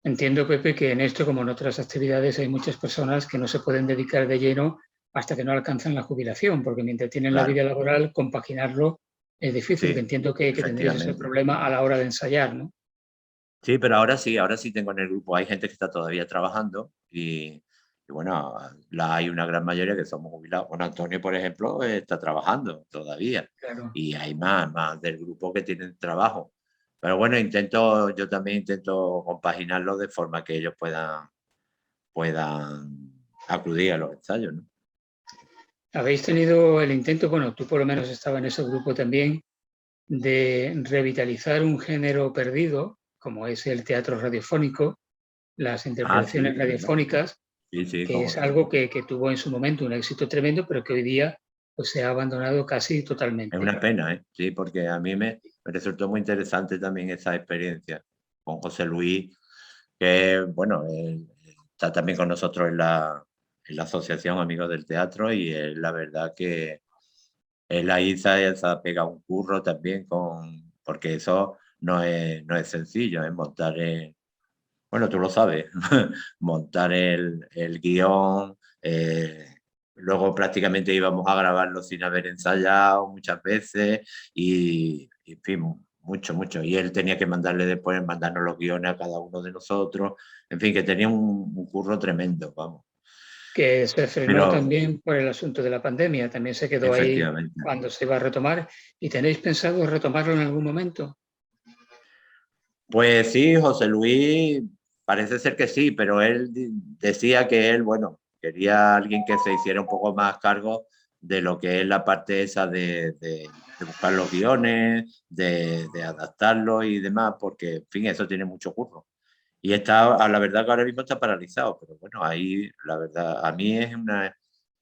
entiendo, Pepe, que en esto, como en otras actividades, hay muchas personas que no se pueden dedicar de lleno hasta que no alcanzan la jubilación, porque mientras tienen la
Claro,
vida laboral, compaginarlo es difícil, que
sí,
entiendo que tendréis ese
efectivamente.
problema a la hora de ensayar, ¿no?
Sí, pero ahora sí tengo en el grupo, hay gente que está todavía trabajando y bueno, hay una gran mayoría que somos jubilados. Bueno, Antonio, por ejemplo, está trabajando todavía
Claro.
y hay más del grupo que tienen trabajo. Pero bueno, yo también intento compaginarlo de forma que ellos puedan acudir a los ensayos, ¿no?
¿Habéis tenido el intento, bueno, tú por lo menos estabas en ese grupo también, de revitalizar un género perdido, como es el teatro radiofónico, las
Ah,
interpretaciones
sí, ¿verdad?
radiofónicas,
Sí,
que
cómo
es
no.
algo que tuvo en su momento un éxito tremendo, pero que hoy día pues se ha abandonado casi
Es
totalmente.
una pena, ¿eh? Sí, porque a mí me resultó muy interesante también esa experiencia con José Luis, que, bueno, él está también con nosotros en la Asociación Amigos del Teatro y la verdad que él ahí se ha pegado un curro también porque eso no es sencillo, es montar, bueno, tú lo sabes, montar el guión, luego prácticamente íbamos a grabarlo sin haber ensayado muchas veces y en fin, mucho, mucho. Y él tenía que mandarle después, mandarnos los guiones a cada uno de nosotros, en fin, que tenía un curro tremendo, vamos.
Que se frenó
Pero
también por el asunto de la pandemia, también se quedó ahí
efectivamente.
cuando se iba a retomar. ¿Y tenéis pensado retomarlo en algún momento?
Pues sí, José Luis, parece ser que sí, pero él decía que él, bueno, quería alguien que se hiciera un poco más cargo de lo que es la parte esa de buscar los guiones, de adaptarlos y demás, porque, en fin, eso tiene mucho curro. Y está, a la verdad que ahora mismo está paralizado, pero bueno, ahí la verdad, a mí es una,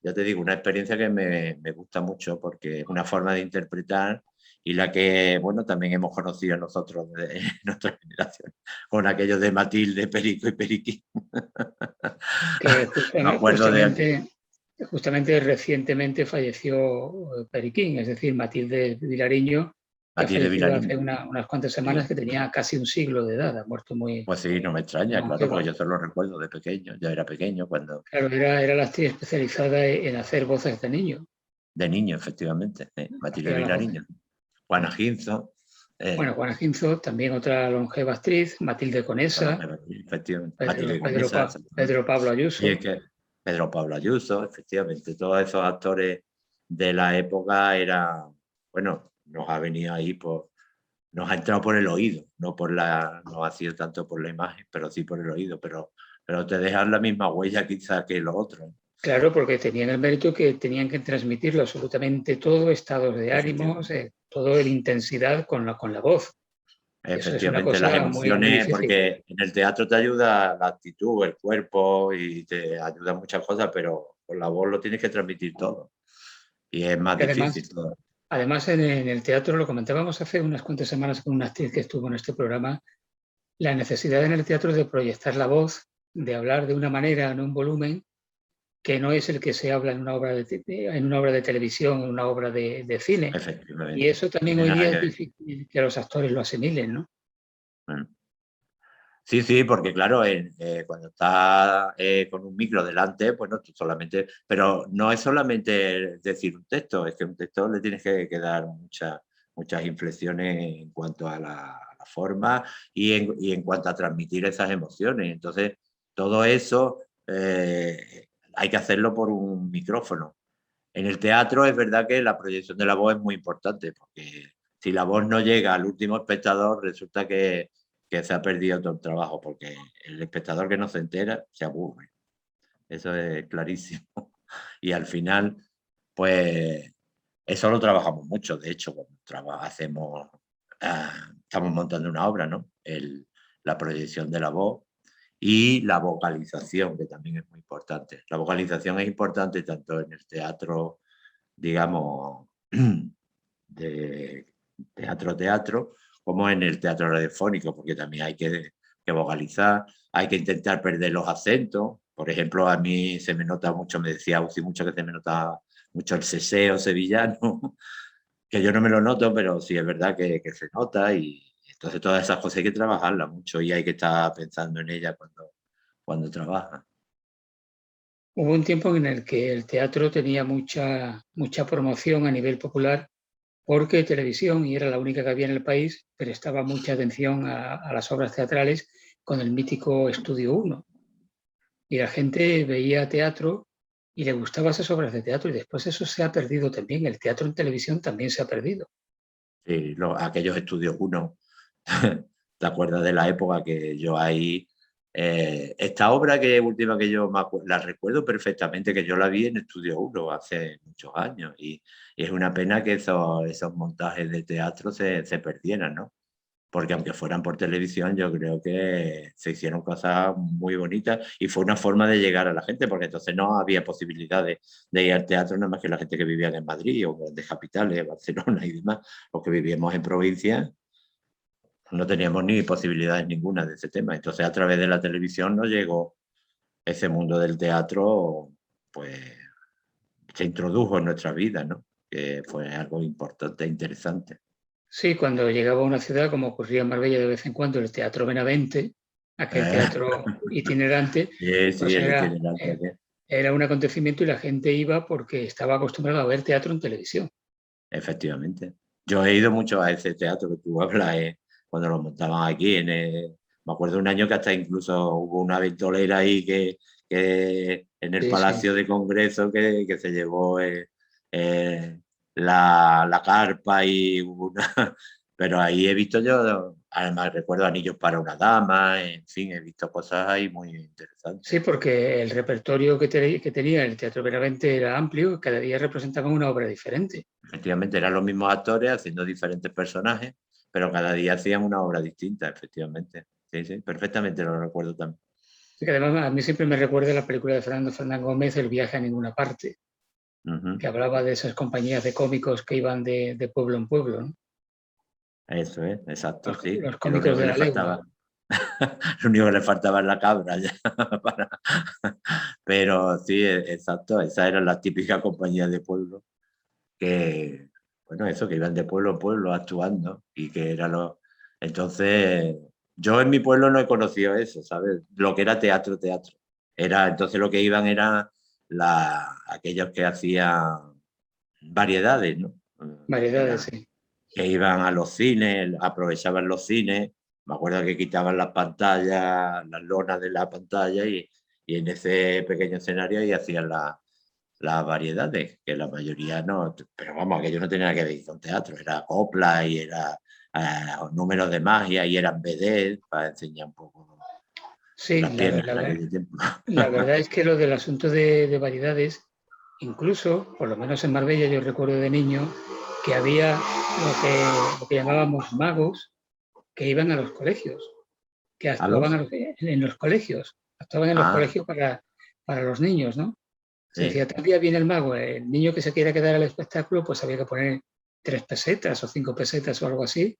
ya te digo, una experiencia que me gusta mucho porque es una forma de interpretar y la que, bueno, también hemos conocido nosotros de nuestra generación, con aquellos de Matilde, Perico y Periquín.
Que
Me acuerdo de
justamente recientemente falleció Periquín, es decir, Matilde Vilariño, que ha
Matilde
fallecido hace
Vilariño.
unas cuantas semanas,
Sí.
que tenía casi un siglo de edad, ha muerto
Pues sí, no me
muy
extraña, claro, porque
longeva.
yo solo recuerdo de pequeño, ya era pequeño cuando,
Claro, era la actriz especializada en hacer voces de niño,
de niño, efectivamente, Matilde
hacía las voces.
Vilariño. Juana Ginzo,
Bueno,
eh,
Juana Ginzo, también otra longeva actriz, Matilde Conesa,
efectivamente, Matilde Conesa, exactamente.
Pedro Pablo
Y es
Ayuso.
que Pedro Pablo Ayuso, efectivamente, todos esos actores de la época era, bueno, nos ha venido ahí nos ha entrado por el oído, no ha sido tanto por la imagen, pero sí por el oído, pero te dejan la misma huella quizá que los otros.
Claro, porque tenían el mérito que tenían que transmitirlo absolutamente todo, estados de ánimos,
Efectivamente.
todo en intensidad con la voz. Y eso es una
Efectivamente, las
cosa muy, muy
emociones,
difícil.
porque en el teatro te ayuda la actitud, el cuerpo y te ayuda muchas cosas, pero con la voz lo tienes que transmitir todo y es más
Y además,
difícil todo.
además en el teatro, lo comentábamos hace unas cuantas semanas con una actriz que estuvo en este programa, la necesidad en el teatro de proyectar la voz, de hablar de una manera, en un volumen, que no es el que se habla en una obra en una obra de televisión, en una obra de cine. Y
Efectivamente,
eso
no
también
tiene
hoy
nada
día
que
es
ver.
difícil que los actores lo asimilen, ¿no?
Mm. Sí, sí, porque claro, cuando estás con un micro delante, pues no, tú solamente, pero no es solamente decir un texto, es que un texto le tienes que dar muchas inflexiones en cuanto a a la forma y en cuanto a transmitir esas emociones. Entonces, todo eso hay que hacerlo por un micrófono. En el teatro es verdad que la proyección de la voz es muy importante, porque si la voz no llega al último espectador, resulta que se ha perdido todo el trabajo, porque el espectador que no se entera se aburre. Eso es clarísimo. Y al final, pues eso lo trabajamos mucho. De hecho, cuando estamos montando una obra, ¿no? La proyección de la voz y la vocalización, que también es muy importante. La vocalización es importante tanto en el teatro, digamos, de teatro, como en el teatro radiofónico, porque también hay que vocalizar, hay que intentar perder los acentos. Por ejemplo, a mí se me nota mucho, me decía Uzi mucho que se me nota mucho el seseo sevillano, que yo no me lo noto, pero sí es verdad que se nota y entonces todas esas cosas hay que trabajarlas mucho y hay que estar pensando en ellas cuando trabajas.
Hubo un tiempo en el que el teatro tenía mucha promoción a nivel popular porque Televisión, y era la única que había en el país, prestaba mucha atención a las obras teatrales con el mítico Estudio 1. Y la gente veía teatro y le gustaban esas obras de teatro y después eso se ha perdido también. El teatro en televisión también se ha perdido.
Sí, aquellos estudios uno, ¿te acuerdas de la época que yo ahí... esta obra que última que yo la recuerdo perfectamente, que yo la vi en Estudio 1 hace muchos años y es una pena que esos montajes de teatro se perdieran, ¿no? porque aunque fueran por televisión, yo creo que se hicieron cosas muy bonitas y fue una forma de llegar a la gente, porque entonces no había posibilidad de ir al teatro nada más que la gente que vivía en Madrid o de capitales, Barcelona y demás, los que vivíamos en provincia no teníamos ni posibilidades ninguna de ese tema. Entonces a través de la televisión nos llegó ese mundo del teatro, pues se introdujo en nuestra vida, ¿no? Que fue algo importante e interesante.
Sí, cuando llegaba a una ciudad, como ocurría en Marbella de vez en cuando, el Teatro Benavente, aquel teatro itinerante,
Sí, sí,
pues
el itinerante.
era un acontecimiento y la gente iba porque estaba acostumbrada a ver teatro en televisión.
Efectivamente. Yo he ido mucho a ese teatro que tú hablas, cuando lo montaban aquí. Me acuerdo un año que hasta incluso hubo una ventolera ahí que en el
Sí, sí.
Palacio de Congreso que se llevó la carpa y hubo una... Pero ahí he visto yo, además recuerdo Anillos para una dama, en fin, he visto cosas ahí muy interesantes.
Sí, porque el repertorio que tenía el Teatro Benavente era amplio, cada día representaban una obra diferente.
Efectivamente, eran los mismos actores haciendo diferentes personajes, pero cada día hacían una obra distinta, efectivamente. Sí, sí, perfectamente lo recuerdo también.
Que además a mí siempre me recuerda la película de Fernando Fernán Gómez, El viaje a ninguna parte,
Ujú.
que hablaba de esas compañías de cómicos que iban de pueblo en pueblo, ¿no?
Eso es, exacto, sí.
Los
Que lo
cómicos
único que
de
le
la legua.
faltaba, lo único que le faltaba es la cabra ya. para- Pero sí, exacto, esas eran las típicas compañías de pueblo que, bueno, eso, que iban de pueblo a pueblo actuando y que era lo... Entonces, yo en mi pueblo no he conocido eso, ¿sabes? Lo que era teatro, teatro. Entonces lo que iban eran aquellos que hacían variedades, ¿no?
Variedades,
Era,
sí.
que iban a los cines, aprovechaban los cines, me acuerdo que quitaban las pantallas, las lonas de la pantalla y en ese pequeño escenario ahí hacían las variedades, que la mayoría no, pero vamos, aquello no tenía nada que ver con teatro, era copla y era números de magia y eran BD para enseñar un poco
Sí,
las piernas en aquel tiempo.
la verdad es que lo del asunto de variedades, incluso, por lo menos en Marbella, yo recuerdo de niño que había lo que llamábamos magos que iban a los colegios, que
¿A
actuaban
los?
en los colegios, actuaban en los
Ah,
colegios para los niños, ¿no? Se
sí.
decía, tal día viene el mago, el niño que se quiera quedar al espectáculo, pues había que poner 3 pesetas o 5 pesetas o algo así,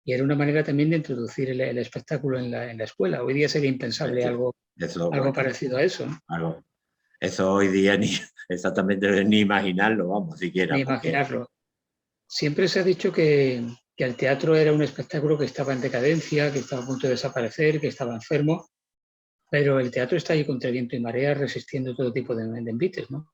y era una manera también de introducir el espectáculo en la escuela. Hoy día sería impensable
Eso,
algo
bueno,
parecido a eso, ¿no?
algo. Eso hoy día ni exactamente ni imaginarlo, vamos,
Ni
siquiera, porque
imaginarlo. Siempre se ha dicho que el teatro era un espectáculo que estaba en decadencia, que estaba a punto de desaparecer, que estaba enfermo, pero el teatro está ahí contra viento y marea resistiendo todo tipo de envites, ¿no?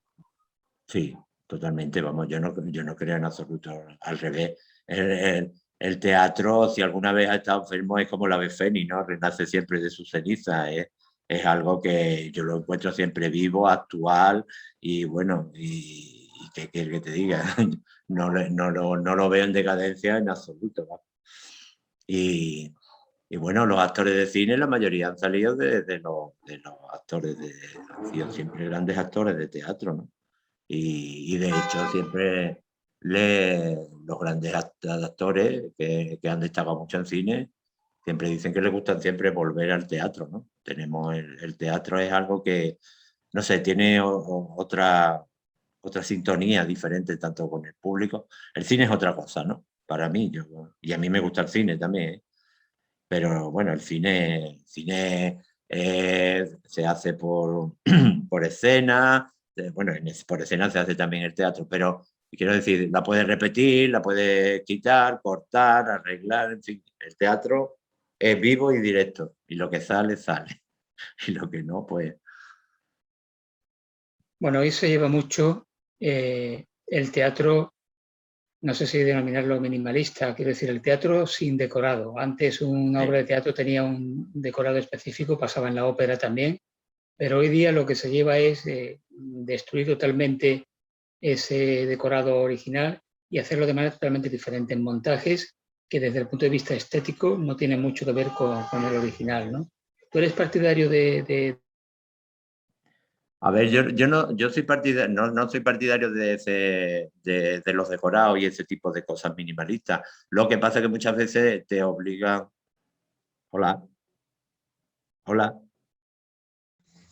sí, totalmente, vamos, yo no creo en absoluto, al revés. El teatro, si alguna vez ha estado enfermo, es como la ave fénix, ¿no? Renace siempre de su ceniza, es algo que yo lo encuentro siempre vivo, actual y bueno, y qué quieres que te diga, no lo veo en decadencia en absoluto, ¿no? Y, y bueno, los actores de cine, la mayoría han salido de los actores, han sido siempre grandes actores de teatro, ¿no? Y de hecho siempre los grandes actores que han destacado mucho en cine, siempre dicen que les gustan siempre volver al teatro, ¿no? Tenemos el teatro es algo que, no sé, tiene otra sintonía diferente tanto con el público. El cine es otra cosa, ¿no? Para mí, y a mí me gusta el cine también, ¿eh? Pero bueno, el cine se hace por escena, bueno, por escena se hace también el teatro, pero quiero decir, la puedes repetir, la puedes quitar, cortar, arreglar, en fin, el teatro es vivo y directo, y lo que sale, sale, y lo que no, pues
Bueno, hoy se lleva mucho el teatro, no sé si denominarlo minimalista, quiero decir, el teatro sin decorado. Antes una obra de teatro tenía un decorado específico, pasaba en la ópera también, pero hoy día lo que se lleva es destruir totalmente ese decorado original y hacerlo de manera totalmente diferente en montajes que desde el punto de vista estético no tienen mucho que ver con el original, ¿no? ¿Tú eres partidario de
A ver, yo soy partidario, no soy partidario de los decorados y ese tipo de cosas minimalistas. Lo que pasa es que muchas veces te obligan. Hola, hola.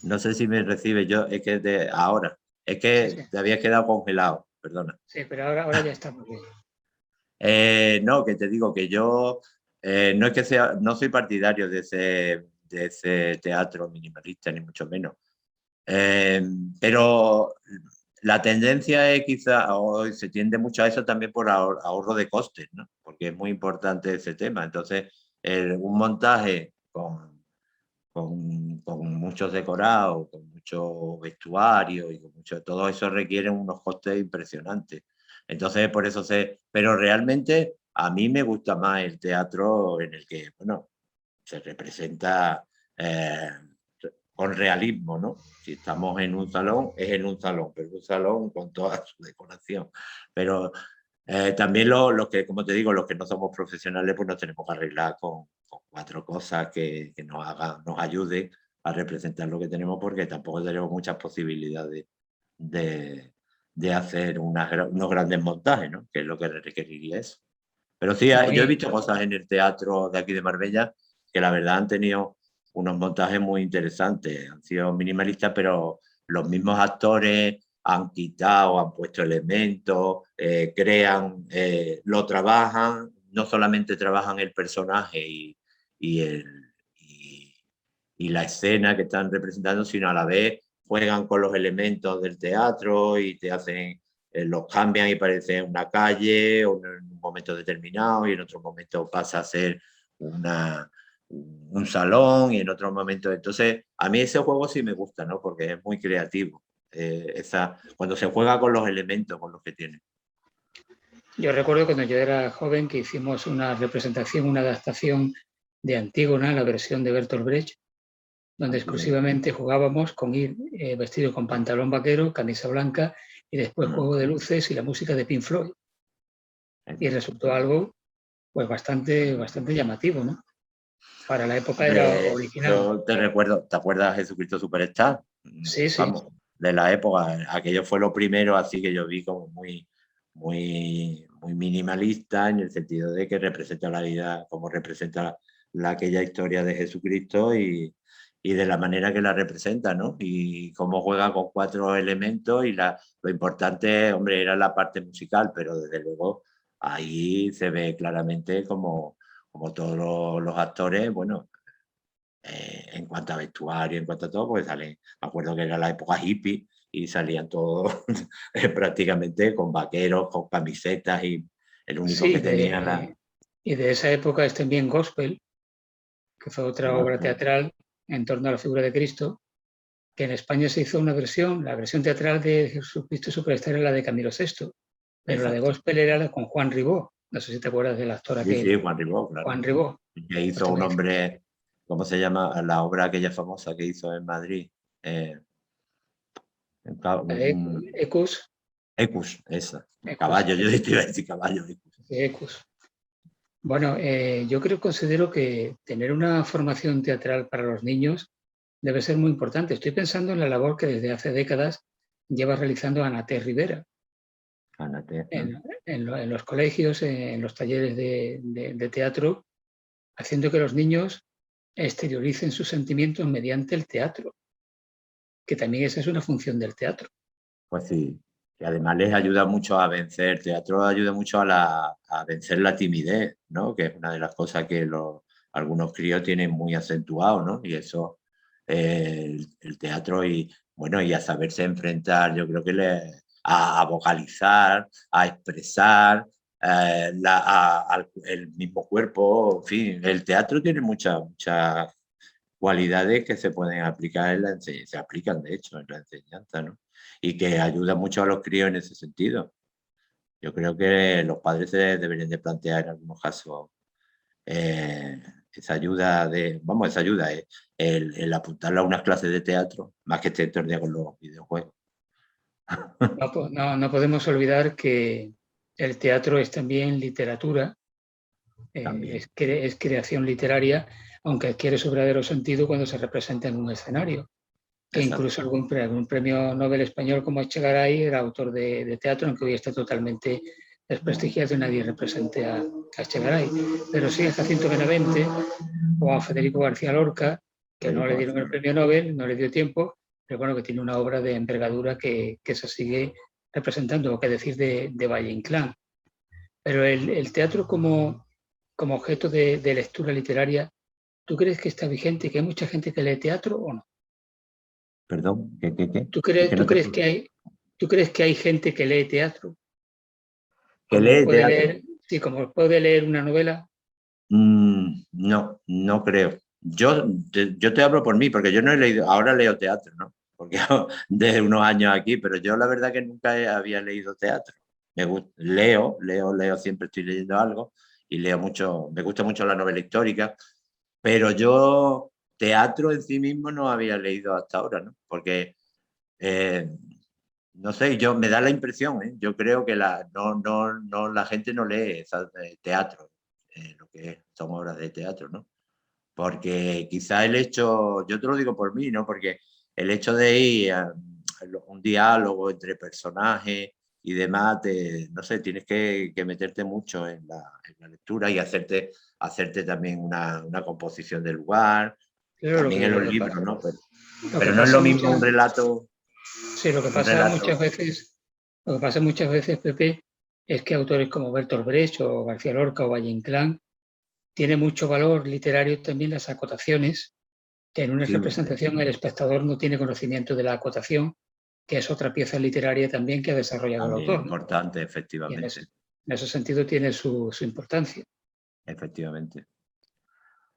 No sé si me recibe yo, es que ahora, es
Sí,
que
sí,
te habías quedado congelado, perdona.
sí, pero ahora ya estamos bien.
No, que te digo que yo no es que sea, no soy partidario de ese teatro minimalista, ni mucho menos. Eh, pero la tendencia es quizá, o se tiende mucho a eso también por ahorro de costes, ¿no? Porque es muy importante ese tema. Entonces, un montaje con muchos decorados, con mucho vestuario y con mucho, todo eso requiere unos costes impresionantes. Entonces, por eso pero realmente a mí me gusta más el teatro en el que, bueno, se representa con realismo, ¿no? Si estamos en un salón, es en un salón, pero un salón con toda su decoración. Pero también los que, como te digo, los que no somos profesionales, pues nos tenemos que arreglar con cuatro cosas que nos ayuden a representar lo que tenemos, porque tampoco tenemos muchas posibilidades de, de hacer unos grandes montajes, ¿no? Que es lo que requeriría eso. Pero sí,
No,
yo he visto cosas en el teatro de aquí de Marbella que la verdad han tenido unos montajes muy interesantes. Han sido minimalistas, pero los mismos actores han quitado, han puesto elementos, crean, lo trabajan, no solamente trabajan el personaje y, el, y, y la escena que están representando, sino a la vez juegan con los elementos del teatro y te hacen los cambian y parece una calle o en un momento determinado y en otro momento pasa a ser un salón y en otro momento. Entonces, a mí ese juego sí me gusta, ¿no? Porque es muy creativo. Cuando se juega con los elementos, con los que tiene.
yo recuerdo cuando yo era joven que hicimos una representación, una adaptación de Antígona, la versión de Bertolt Brecht, donde exclusivamente jugábamos con ir vestido con pantalón vaquero, camisa blanca y después juego de luces y la música de Pink Floyd. Y resultó algo pues bastante llamativo, ¿no? Para la época era original.
Yo te recuerdo, ¿te acuerdas de Jesucristo Superstar?
Sí, sí.
Vamos, de la época. Aquello fue lo primero, así que yo vi como muy minimalista en el sentido de que representa la vida, como representa aquella historia de Jesucristo y de la manera que la representa, ¿no? Y cómo juega con cuatro elementos y lo importante, hombre, era la parte musical, pero desde luego ahí se ve claramente como todos los actores, bueno, en cuanto a vestuario, en cuanto a todo, pues salen, me acuerdo que era la época hippie y salían todos prácticamente con vaqueros, con camisetas y el único
Sí,
que tenía la.
y de esa época es también Gospel, que fue otra obra teatral en torno a la figura de Cristo, que en España se hizo una versión, la versión teatral de Jesucristo Superstar era la de Camilo VI, pero la de
Exacto.
Gospel era la con Juan Ribó. No sé si te acuerdas del actor
Sí, sí,
aquel,
Juan Ribó, claro.
Juan Ribó.
Que
Pues
hizo un
también,
hombre, ¿cómo se llama? La obra aquella famosa que hizo en Madrid. Eh,
Ecus,
Ecus, esa.
Ecus,
Caballo, yo te iba a decir caballo. Ecus.
Ecus. Bueno, yo considero que tener una formación teatral para los niños debe ser muy importante. Estoy pensando en la labor que desde hace décadas lleva realizando Anaté Rivera en los colegios, en los talleres de teatro, haciendo que los niños exterioricen sus sentimientos mediante el teatro, que también esa es una función del teatro.
Pues sí, que además les ayuda mucho a vencer, el teatro ayuda mucho a vencer la timidez, ¿no? Que es una de las cosas que algunos críos tienen muy acentuado, ¿no? Y eso, el teatro y, bueno, y a saberse enfrentar, yo creo que a vocalizar, a expresar, el mismo cuerpo, en fin, el teatro tiene muchas cualidades que se pueden aplicar en la enseñanza, se aplican de hecho en la enseñanza, ¿no? Y que ayuda mucho a los críos en ese sentido. Yo creo que los padres se deberían de plantear en algunos casos esa ayuda esa ayuda, el apuntarla a unas clases de teatro, más que esté todo el día con los videojuegos.
No podemos olvidar que el teatro es también literatura,
También.
es creación literaria, aunque adquiere su verdadero sentido cuando se representa en un escenario. que
exacto.
incluso algún premio Nobel español como Echegaray era autor de teatro, aunque hoy está totalmente desprestigiado y nadie represente a Echegaray. Pero sí a Jacinto Benavente o a Federico García Lorca, que no le dieron el premio Nobel, no le dio tiempo, pero bueno, que tiene una obra de envergadura que se sigue representando, o qué decir de Valle Inclán. Pero el teatro como objeto de lectura literaria, ¿tú crees que está vigente, que hay mucha gente que lee teatro o no?
Perdón, ¿qué?
¿Tú
Es
crees,
que
tú
no te
crees
puedo.
que hay, tú crees que hay gente que lee teatro?
¿Que
Como
lee
puede
teatro?
leer, sí, como puede leer una novela.
No, no creo. Yo te hablo por mí, porque yo no he leído, ahora leo teatro, ¿no? Porque desde unos años aquí, pero yo la verdad que nunca había leído teatro. Leo, siempre estoy leyendo algo y leo mucho, me gusta mucho la novela histórica, pero yo teatro en sí mismo no había leído hasta ahora, ¿no? Porque eh, no sé, yo me da la impresión, ¿eh? Yo creo que la gente no lee teatro, lo que son obras de teatro, ¿no? Porque quizá el hecho, yo te lo digo por mí, ¿no? Porque el hecho de ir a un diálogo entre personajes y demás, no sé, tienes que meterte mucho en la lectura y hacerte también una composición del lugar,
Claro,
también en los libros, ¿no?
lo que
Pero no es
pasa
lo mismo
muchas,
un relato,
sí, lo que
un
pasa muchas
relato.
veces, lo que pasa muchas veces, Pepe, es que autores como Bertolt Brecht o García Lorca o Valle Inclán tiene mucho valor literario también las acotaciones, que en una
Sí, hombre.
representación el espectador no tiene conocimiento de la acotación, que es otra pieza literaria también que ha desarrollado el
También
autor, ¿no?
importante,
Y
efectivamente,
en ese sentido tiene su importancia.
efectivamente.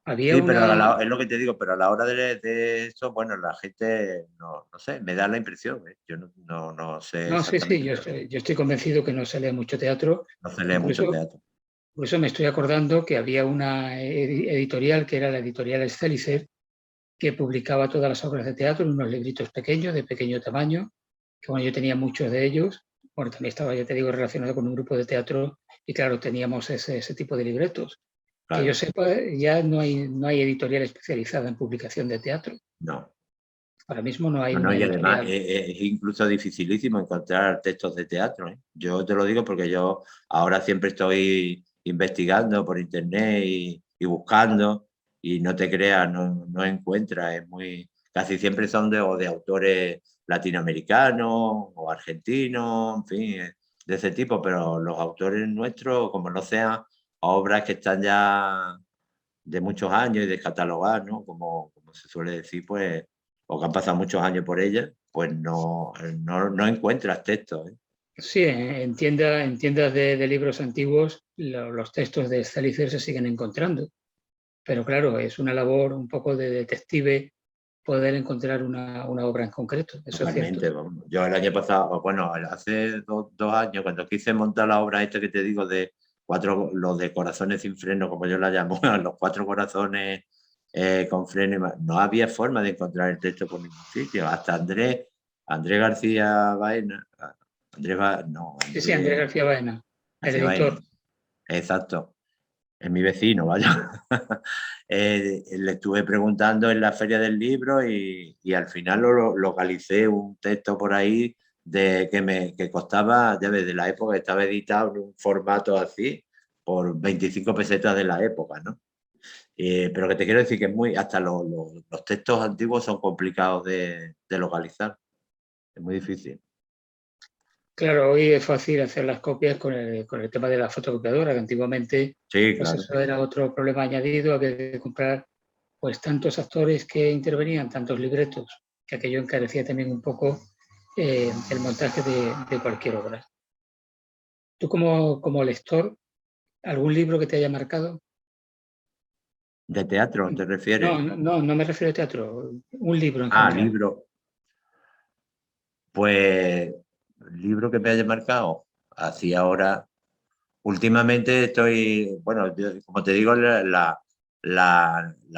Había
Sí, pero
una...
es lo que te digo, pero a la hora de eso, bueno, la gente, no sé, me da la impresión, ¿eh? Yo no sé
No, sí, sí,
exactamente, pero
yo estoy convencido que no se lee mucho teatro.
no se lee mucho
Incluso,
teatro.
por eso me estoy acordando que había una editorial, que era la editorial Scelicer, que publicaba todas las obras de teatro en unos libritos pequeños, de pequeño tamaño, que bueno, yo tenía muchos de ellos. Bueno, también estaba, ya te digo, relacionado con un grupo de teatro y claro, teníamos ese tipo de libretos. Que yo
Claro,
sepa, ya no hay editorial especializada en publicación de teatro.
no.
Ahora mismo no hay
No, no,
una
y además
editorial.
es incluso dificilísimo encontrar textos de teatro, ¿eh? Yo te lo digo porque yo ahora siempre estoy investigando por internet y buscando y no te creas, no encuentras, casi siempre son o de autores latinoamericanos o argentinos, en fin, de ese tipo, pero los autores nuestros, como no sean obras que están ya de muchos años y descatalogar, ¿no? Como se suele decir, pues, o que han pasado muchos años por ella, pues no encuentras textos, ¿eh?
Sí, en tiendas de libros antiguos los textos de Scelicer se siguen encontrando, pero claro, es una labor un poco de detective poder encontrar una obra en concreto, eso es cierto.
Totalmente. Vamos. Yo el año pasado, bueno, hace 2 años, cuando quise montar la obra esta que te digo de los de corazones sin freno, como yo la llamo, los 4 corazones con freno, no había forma de encontrar el texto por ningún sitio. Hasta Andrés García Baena, no,
Sí, sí, Andrés
Andrés
García Baena, el
García Baena,
editor.
exacto. Es mi vecino, vaya. Le estuve preguntando en la feria del libro y al final localicé un texto por ahí que costaba, ya ves, de la época, estaba editado en un formato así, por 25 pesetas de la época, ¿no? Pero que te quiero decir que hasta los textos antiguos son complicados de localizar, es muy difícil.
Claro, hoy es fácil hacer las copias con el tema de la fotocopiadora, que antiguamente
Sí,
pues
claro,
eso era otro problema añadido, había que comprar pues tantos actores que intervenían, tantos libretos, que aquello encarecía también un poco el montaje de cualquier obra. Tú como lector, ¿algún libro que te haya marcado?
de teatro, ¿te
No,
refieres?
no, no me refiero a teatro, un libro en
Ah,
general.
libro. Pues el libro que me haya marcado, así ahora, últimamente estoy, bueno, como te digo, la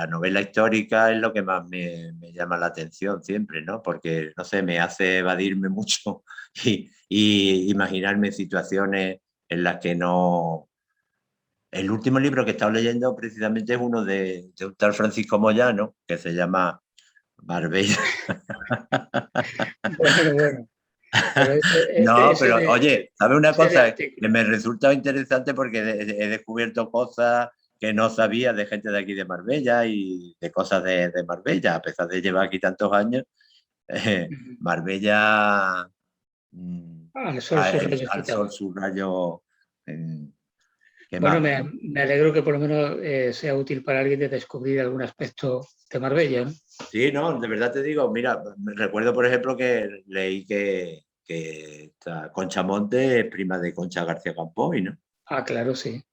novela histórica es lo que más me llama la atención siempre, ¿no? Porque, no sé, me hace evadirme mucho y imaginarme situaciones en las que no... El último libro que he estado leyendo precisamente es uno de un tal Francisco Moyano, que se llama Marbella.
Bueno. Pero
No,
ese
pero oye, ¿sabes una
ese de
cosa? Que
artículo.
me resulta interesante porque he descubierto cosas que no sabía de gente de aquí de Marbella y de cosas de Marbella, a pesar de llevar aquí tantos años.
Ujú.
Marbella,
Al sol sus rayos
al sol
quitaba.
su rayo
Bueno,
quemaba, ¿no?
me alegro que por lo menos sea útil para alguien de descubrir algún aspecto de Marbella, ¿no?
Sí, no, de verdad te digo, mira, me recuerdo por ejemplo que leí que esta Concha Monte es prima de Concha García Campoy, ¿no?
Ah, claro, sí.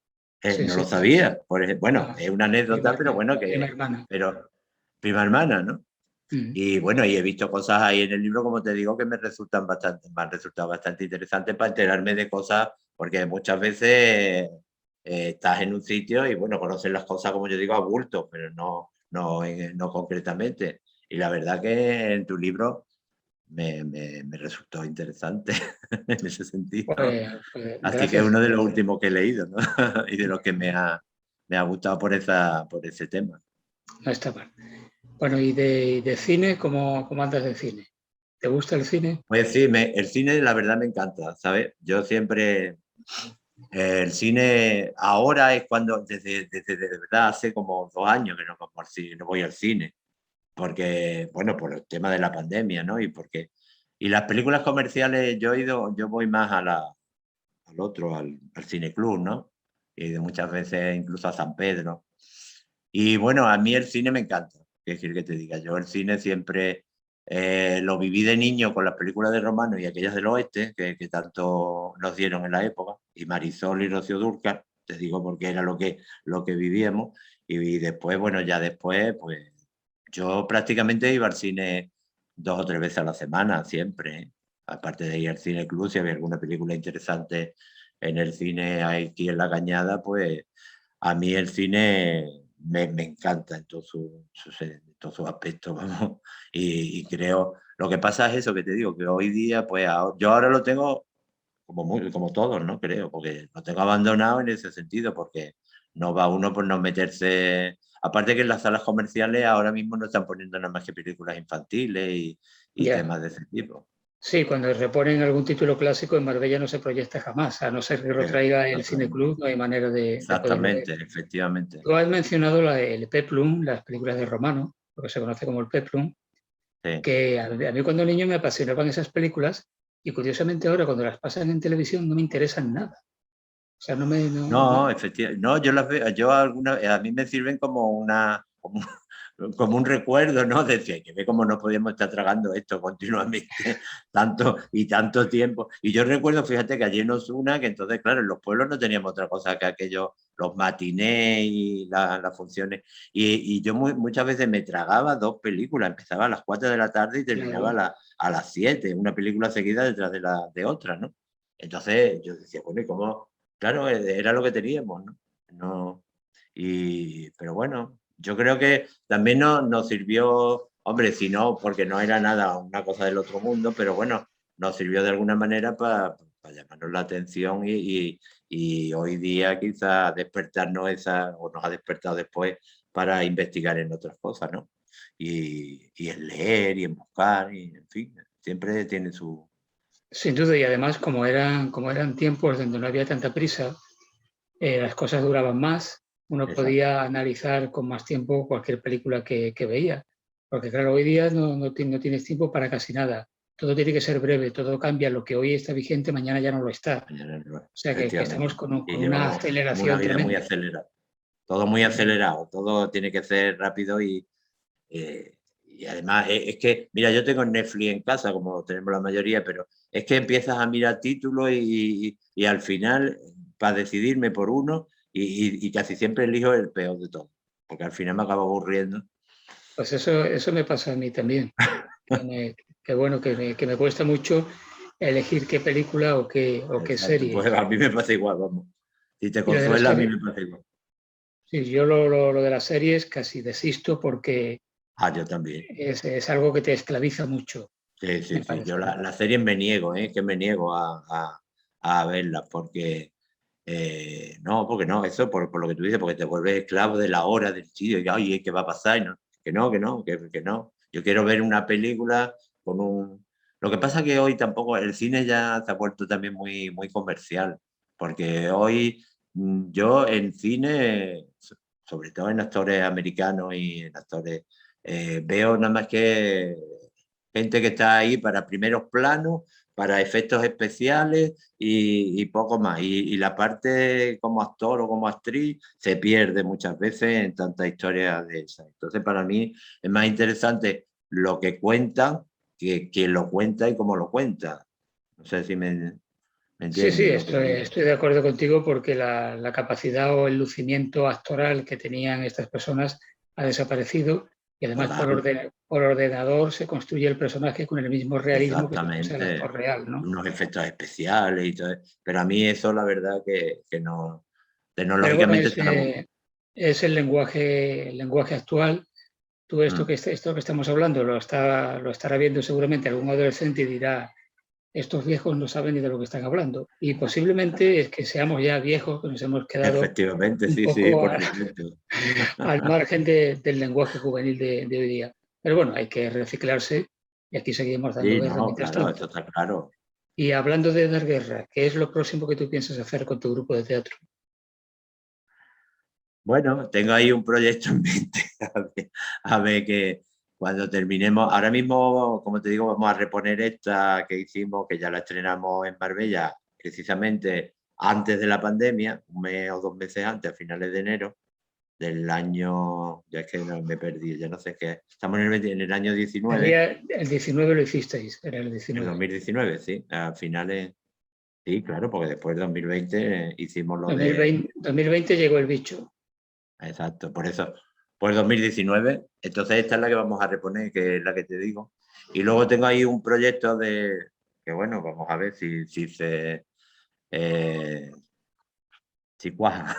Sí,
No lo
sí.
sabía. Bueno,
Ah,
es una anécdota, pero bueno,
prima hermana.
pero prima hermana, ¿no?
Mm.
Y bueno, y he visto cosas ahí en el libro, como te digo, que me han resultado bastante interesantes para enterarme de cosas, porque muchas veces estás en un sitio y bueno, conoces las cosas, como yo digo, a bulto, pero no concretamente. Y la verdad que en tu libro me resultó interesante en ese sentido.
Pues
Así que es
gracias.
uno de los últimos que he leído, ¿no? Y de los que me ha gustado por ese tema.
No está mal. Bueno, y de cine, ¿cómo andas de cine? ¿Te gusta el cine?
Pues sí, el cine la verdad me encanta, ¿sabes? Yo siempre, el cine ahora es cuando, desde de verdad hace como 2 años que no voy al cine, porque, bueno, por el tema de la pandemia, ¿no? Y las películas comerciales yo voy más al otro, al cineclub, ¿no? Y de muchas veces incluso a San Pedro. Y bueno, a mí el cine me encanta. Qué decir que te diga, yo el cine siempre lo viví de niño con las películas de Romano y aquellas del oeste, que tanto nos dieron en la época, y Marisol y Rocío Dúrcal, te digo porque era lo que vivíamos. Y después, bueno, ya después, pues yo prácticamente iba al cine 2 o 3 veces a la semana, siempre, ¿eh? Aparte de ir al cine club, si había alguna película interesante en el cine aquí en La Cañada, pues a mí el cine me encanta en todos sus aspectos, vamos. Y creo, lo que pasa es eso que te digo, que hoy día, pues yo ahora lo tengo como todos, ¿no? Creo, porque lo tengo abandonado en ese sentido, porque no va uno por no meterse. Aparte que en las salas comerciales ahora mismo no están poniendo nada más que películas infantiles y
Ya.
temas de ese tipo.
Sí, cuando reponen algún título clásico en Marbella no se proyecta jamás, a no ser que lo traiga el
Exactamente,
Cineclub, no hay manera de poderlo ver.
exactamente, efectivamente.
Tú has mencionado el Peplum, las películas de Romano, lo que se conoce como el Peplum,
Sí.
que a mí cuando niño me apasionaban esas películas y curiosamente ahora cuando las pasan en televisión no me interesan nada. O sea,
No, efectivamente. No, yo las veo, a mí me sirven como un recuerdo, ¿no? Decía, que ve cómo no podíamos estar tragando esto continuamente, tanto y tanto tiempo. Y yo recuerdo, fíjate que allí en Osuna, que entonces, claro, en los pueblos no teníamos otra cosa que aquellos, los matinés y las funciones. Y yo muchas veces me tragaba 2 películas, empezaba a las 4 de la tarde y terminaba
claro,
a las 7, una película seguida detrás de otra, ¿no? Entonces yo decía, bueno, ¿y cómo? Claro, era lo que teníamos, ¿no? No, pero bueno, yo creo que también nos sirvió, hombre, si no, porque no era nada una cosa del otro mundo, pero bueno, nos sirvió de alguna manera para llamarnos la atención y hoy día quizás despertarnos o nos ha despertado después para investigar en otras cosas, ¿no? Y en leer y en buscar, y en fin, siempre tiene su...
sin duda, y además como eran tiempos donde no había tanta prisa, las cosas duraban más, uno
Exacto.
podía analizar con más tiempo cualquier película que veía. Porque claro, hoy día no tienes tiempo para casi nada. Todo tiene que ser breve, todo cambia. Lo que hoy está vigente, mañana ya no lo está. O sea que estamos
Efectivamente. Y
con una
llevamos como una
aceleración
vida muy
tremenda.
acelerada. Todo muy acelerado, todo tiene que ser rápido y además es que, mira, yo tengo Netflix en casa, como tenemos la mayoría, pero es que empiezas a mirar títulos y al final, para decidirme por uno, y casi siempre elijo el peor de todos, porque al final me acabo aburriendo.
Pues eso me pasa a mí también. Que bueno, que me cuesta mucho elegir qué película o qué
Exacto,
serie.
pues a mí me pasa igual, vamos. Si te
Y lo de las
consuela, a mí
series,
me pasa igual.
sí, yo lo de las series casi desisto porque
Ah, yo también.
es algo que te esclaviza mucho,
Sí, sí,
me
sí. Yo
parece a mí.
las series me niego, que me niego a verlas, porque no, porque no, eso por lo que tú dices, porque te vuelves esclavo de la hora, del sitio, y ay, ¿qué va a pasar? Y no, que no, que no, que no. Yo quiero ver una película con un... Lo que pasa es que hoy tampoco, el cine ya se ha vuelto también muy, muy comercial, porque hoy yo en cine, sobre todo en actores americanos y en actores, veo nada más que gente que está ahí para primeros planos, para efectos especiales y poco más. Y la parte como actor o como actriz se pierde muchas veces en tantas historias de esas. Entonces, para mí es más interesante lo que cuentan que quien lo cuenta y cómo lo cuenta. No sé si me
Sí, sí,
entiendes lo que digo.
estoy de acuerdo contigo porque la capacidad o el lucimiento actoral que tenían estas personas ha desaparecido y además
Claro,
por ordenador se construye el personaje con el mismo realismo que si fuese el
exactamente.
actor real, ¿no?
Unos efectos especiales y todo. Pero a mí eso, la verdad, que no.
Pero bueno,
Tecnológicamente está muy...
es el lenguaje actual. Tú
Mm.
esto que estamos hablando lo estará viendo seguramente algún adolescente y dirá, estos viejos no saben ni de lo que están hablando. Y posiblemente es que seamos ya viejos, que nos hemos quedado
Efectivamente,
un
sí, sí,
poco
por supuesto.
al margen del lenguaje juvenil de hoy día. Pero bueno, hay que reciclarse y aquí seguimos dando
Sí,
guerra
no,
mientras
claro, eso
tanto.
está claro.
Y hablando de dar guerra, ¿qué es lo próximo que tú piensas hacer con tu grupo de teatro?
Bueno, tengo ahí un proyecto en mente, a ver que cuando terminemos, ahora mismo, como te digo, vamos a reponer esta que hicimos, que ya la estrenamos en Marbella, precisamente antes de la pandemia, un mes o 2 meses antes, a finales de enero del año, ya es que me perdí, ya no sé qué, estamos en en el año 19,
El 19 lo hicisteis, era el
el
19.
2019, sí, a finales, sí, claro, porque después de 2020 hicimos lo de...
2020 llegó el bicho.
Exacto, por eso, pues 2019, entonces esta es la que vamos a reponer, que es la que te digo. Y luego tengo ahí un proyecto de, que bueno, vamos a ver eh, si cuaja.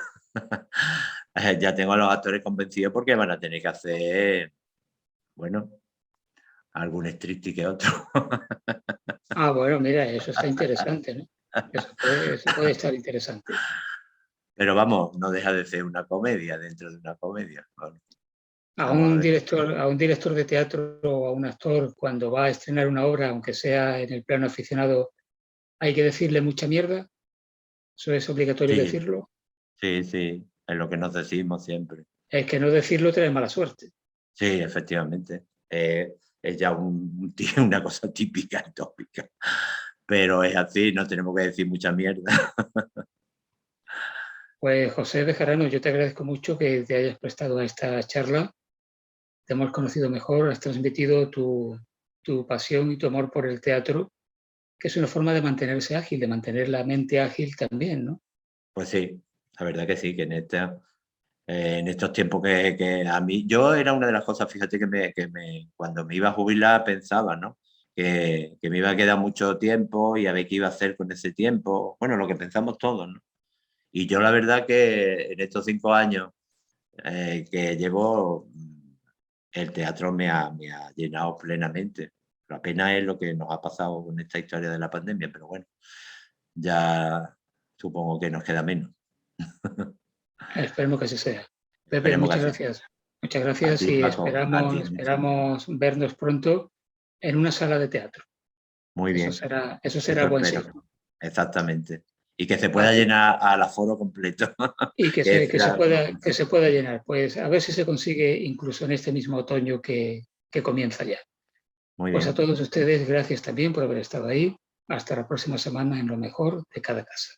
Ya tengo a los actores convencidos porque van a tener que hacer, bueno, algún striptease que otro.
Ah, bueno, mira, eso está interesante, ¿no? Eso puede estar interesante.
Pero vamos, no deja de ser una comedia dentro de una comedia. Bueno,
A
vamos a ver.
a un director de teatro o a un actor, cuando va a estrenar una obra, aunque sea en el plano aficionado, hay que decirle mucha mierda. Eso es obligatorio
Sí,
decirlo.
sí, sí, es lo que nos decimos siempre.
Es que no decirlo trae mala suerte.
Sí, efectivamente. Es ya una cosa típica y tópica. Pero es así, no tenemos que decir mucha mierda.
Pues José Bejarano, yo te agradezco mucho que te hayas prestado a esta charla. Te hemos conocido mejor, has transmitido tu pasión y tu amor por el teatro, que es una forma de mantenerse ágil, de mantener la mente ágil también, ¿no?
Pues sí, la verdad que sí, que en estos tiempos que a mí, yo era una de las cosas, fíjate cuando me iba a jubilar pensaba, ¿no? Que me iba a quedar mucho tiempo y a ver qué iba a hacer con ese tiempo. Bueno, lo que pensamos todos, ¿no? Y yo la verdad que en estos 5 años que llevo, el teatro me ha llenado plenamente. La pena es lo que nos ha pasado con esta historia de la pandemia, pero bueno, ya supongo que nos queda menos.
Esperemos que así sea. Pepe,
Esperemos que
muchas
así.
gracias. Muchas
A
gracias
ti,
y
Paco, a ti.
esperamos vernos pronto en una sala de teatro.
Muy bien,
Eso será
eso
buen
espero.
signo.
Exactamente. Y que se
A
pueda
ti.
llenar al aforo completo.
Y
Que ese era lo
que se
principal.
pueda llenar. Pues a ver si se consigue incluso en este mismo otoño que comienza ya.
Muy
Pues a
bien.
todos ustedes, gracias también por haber estado ahí. Hasta la próxima semana en lo mejor de cada casa.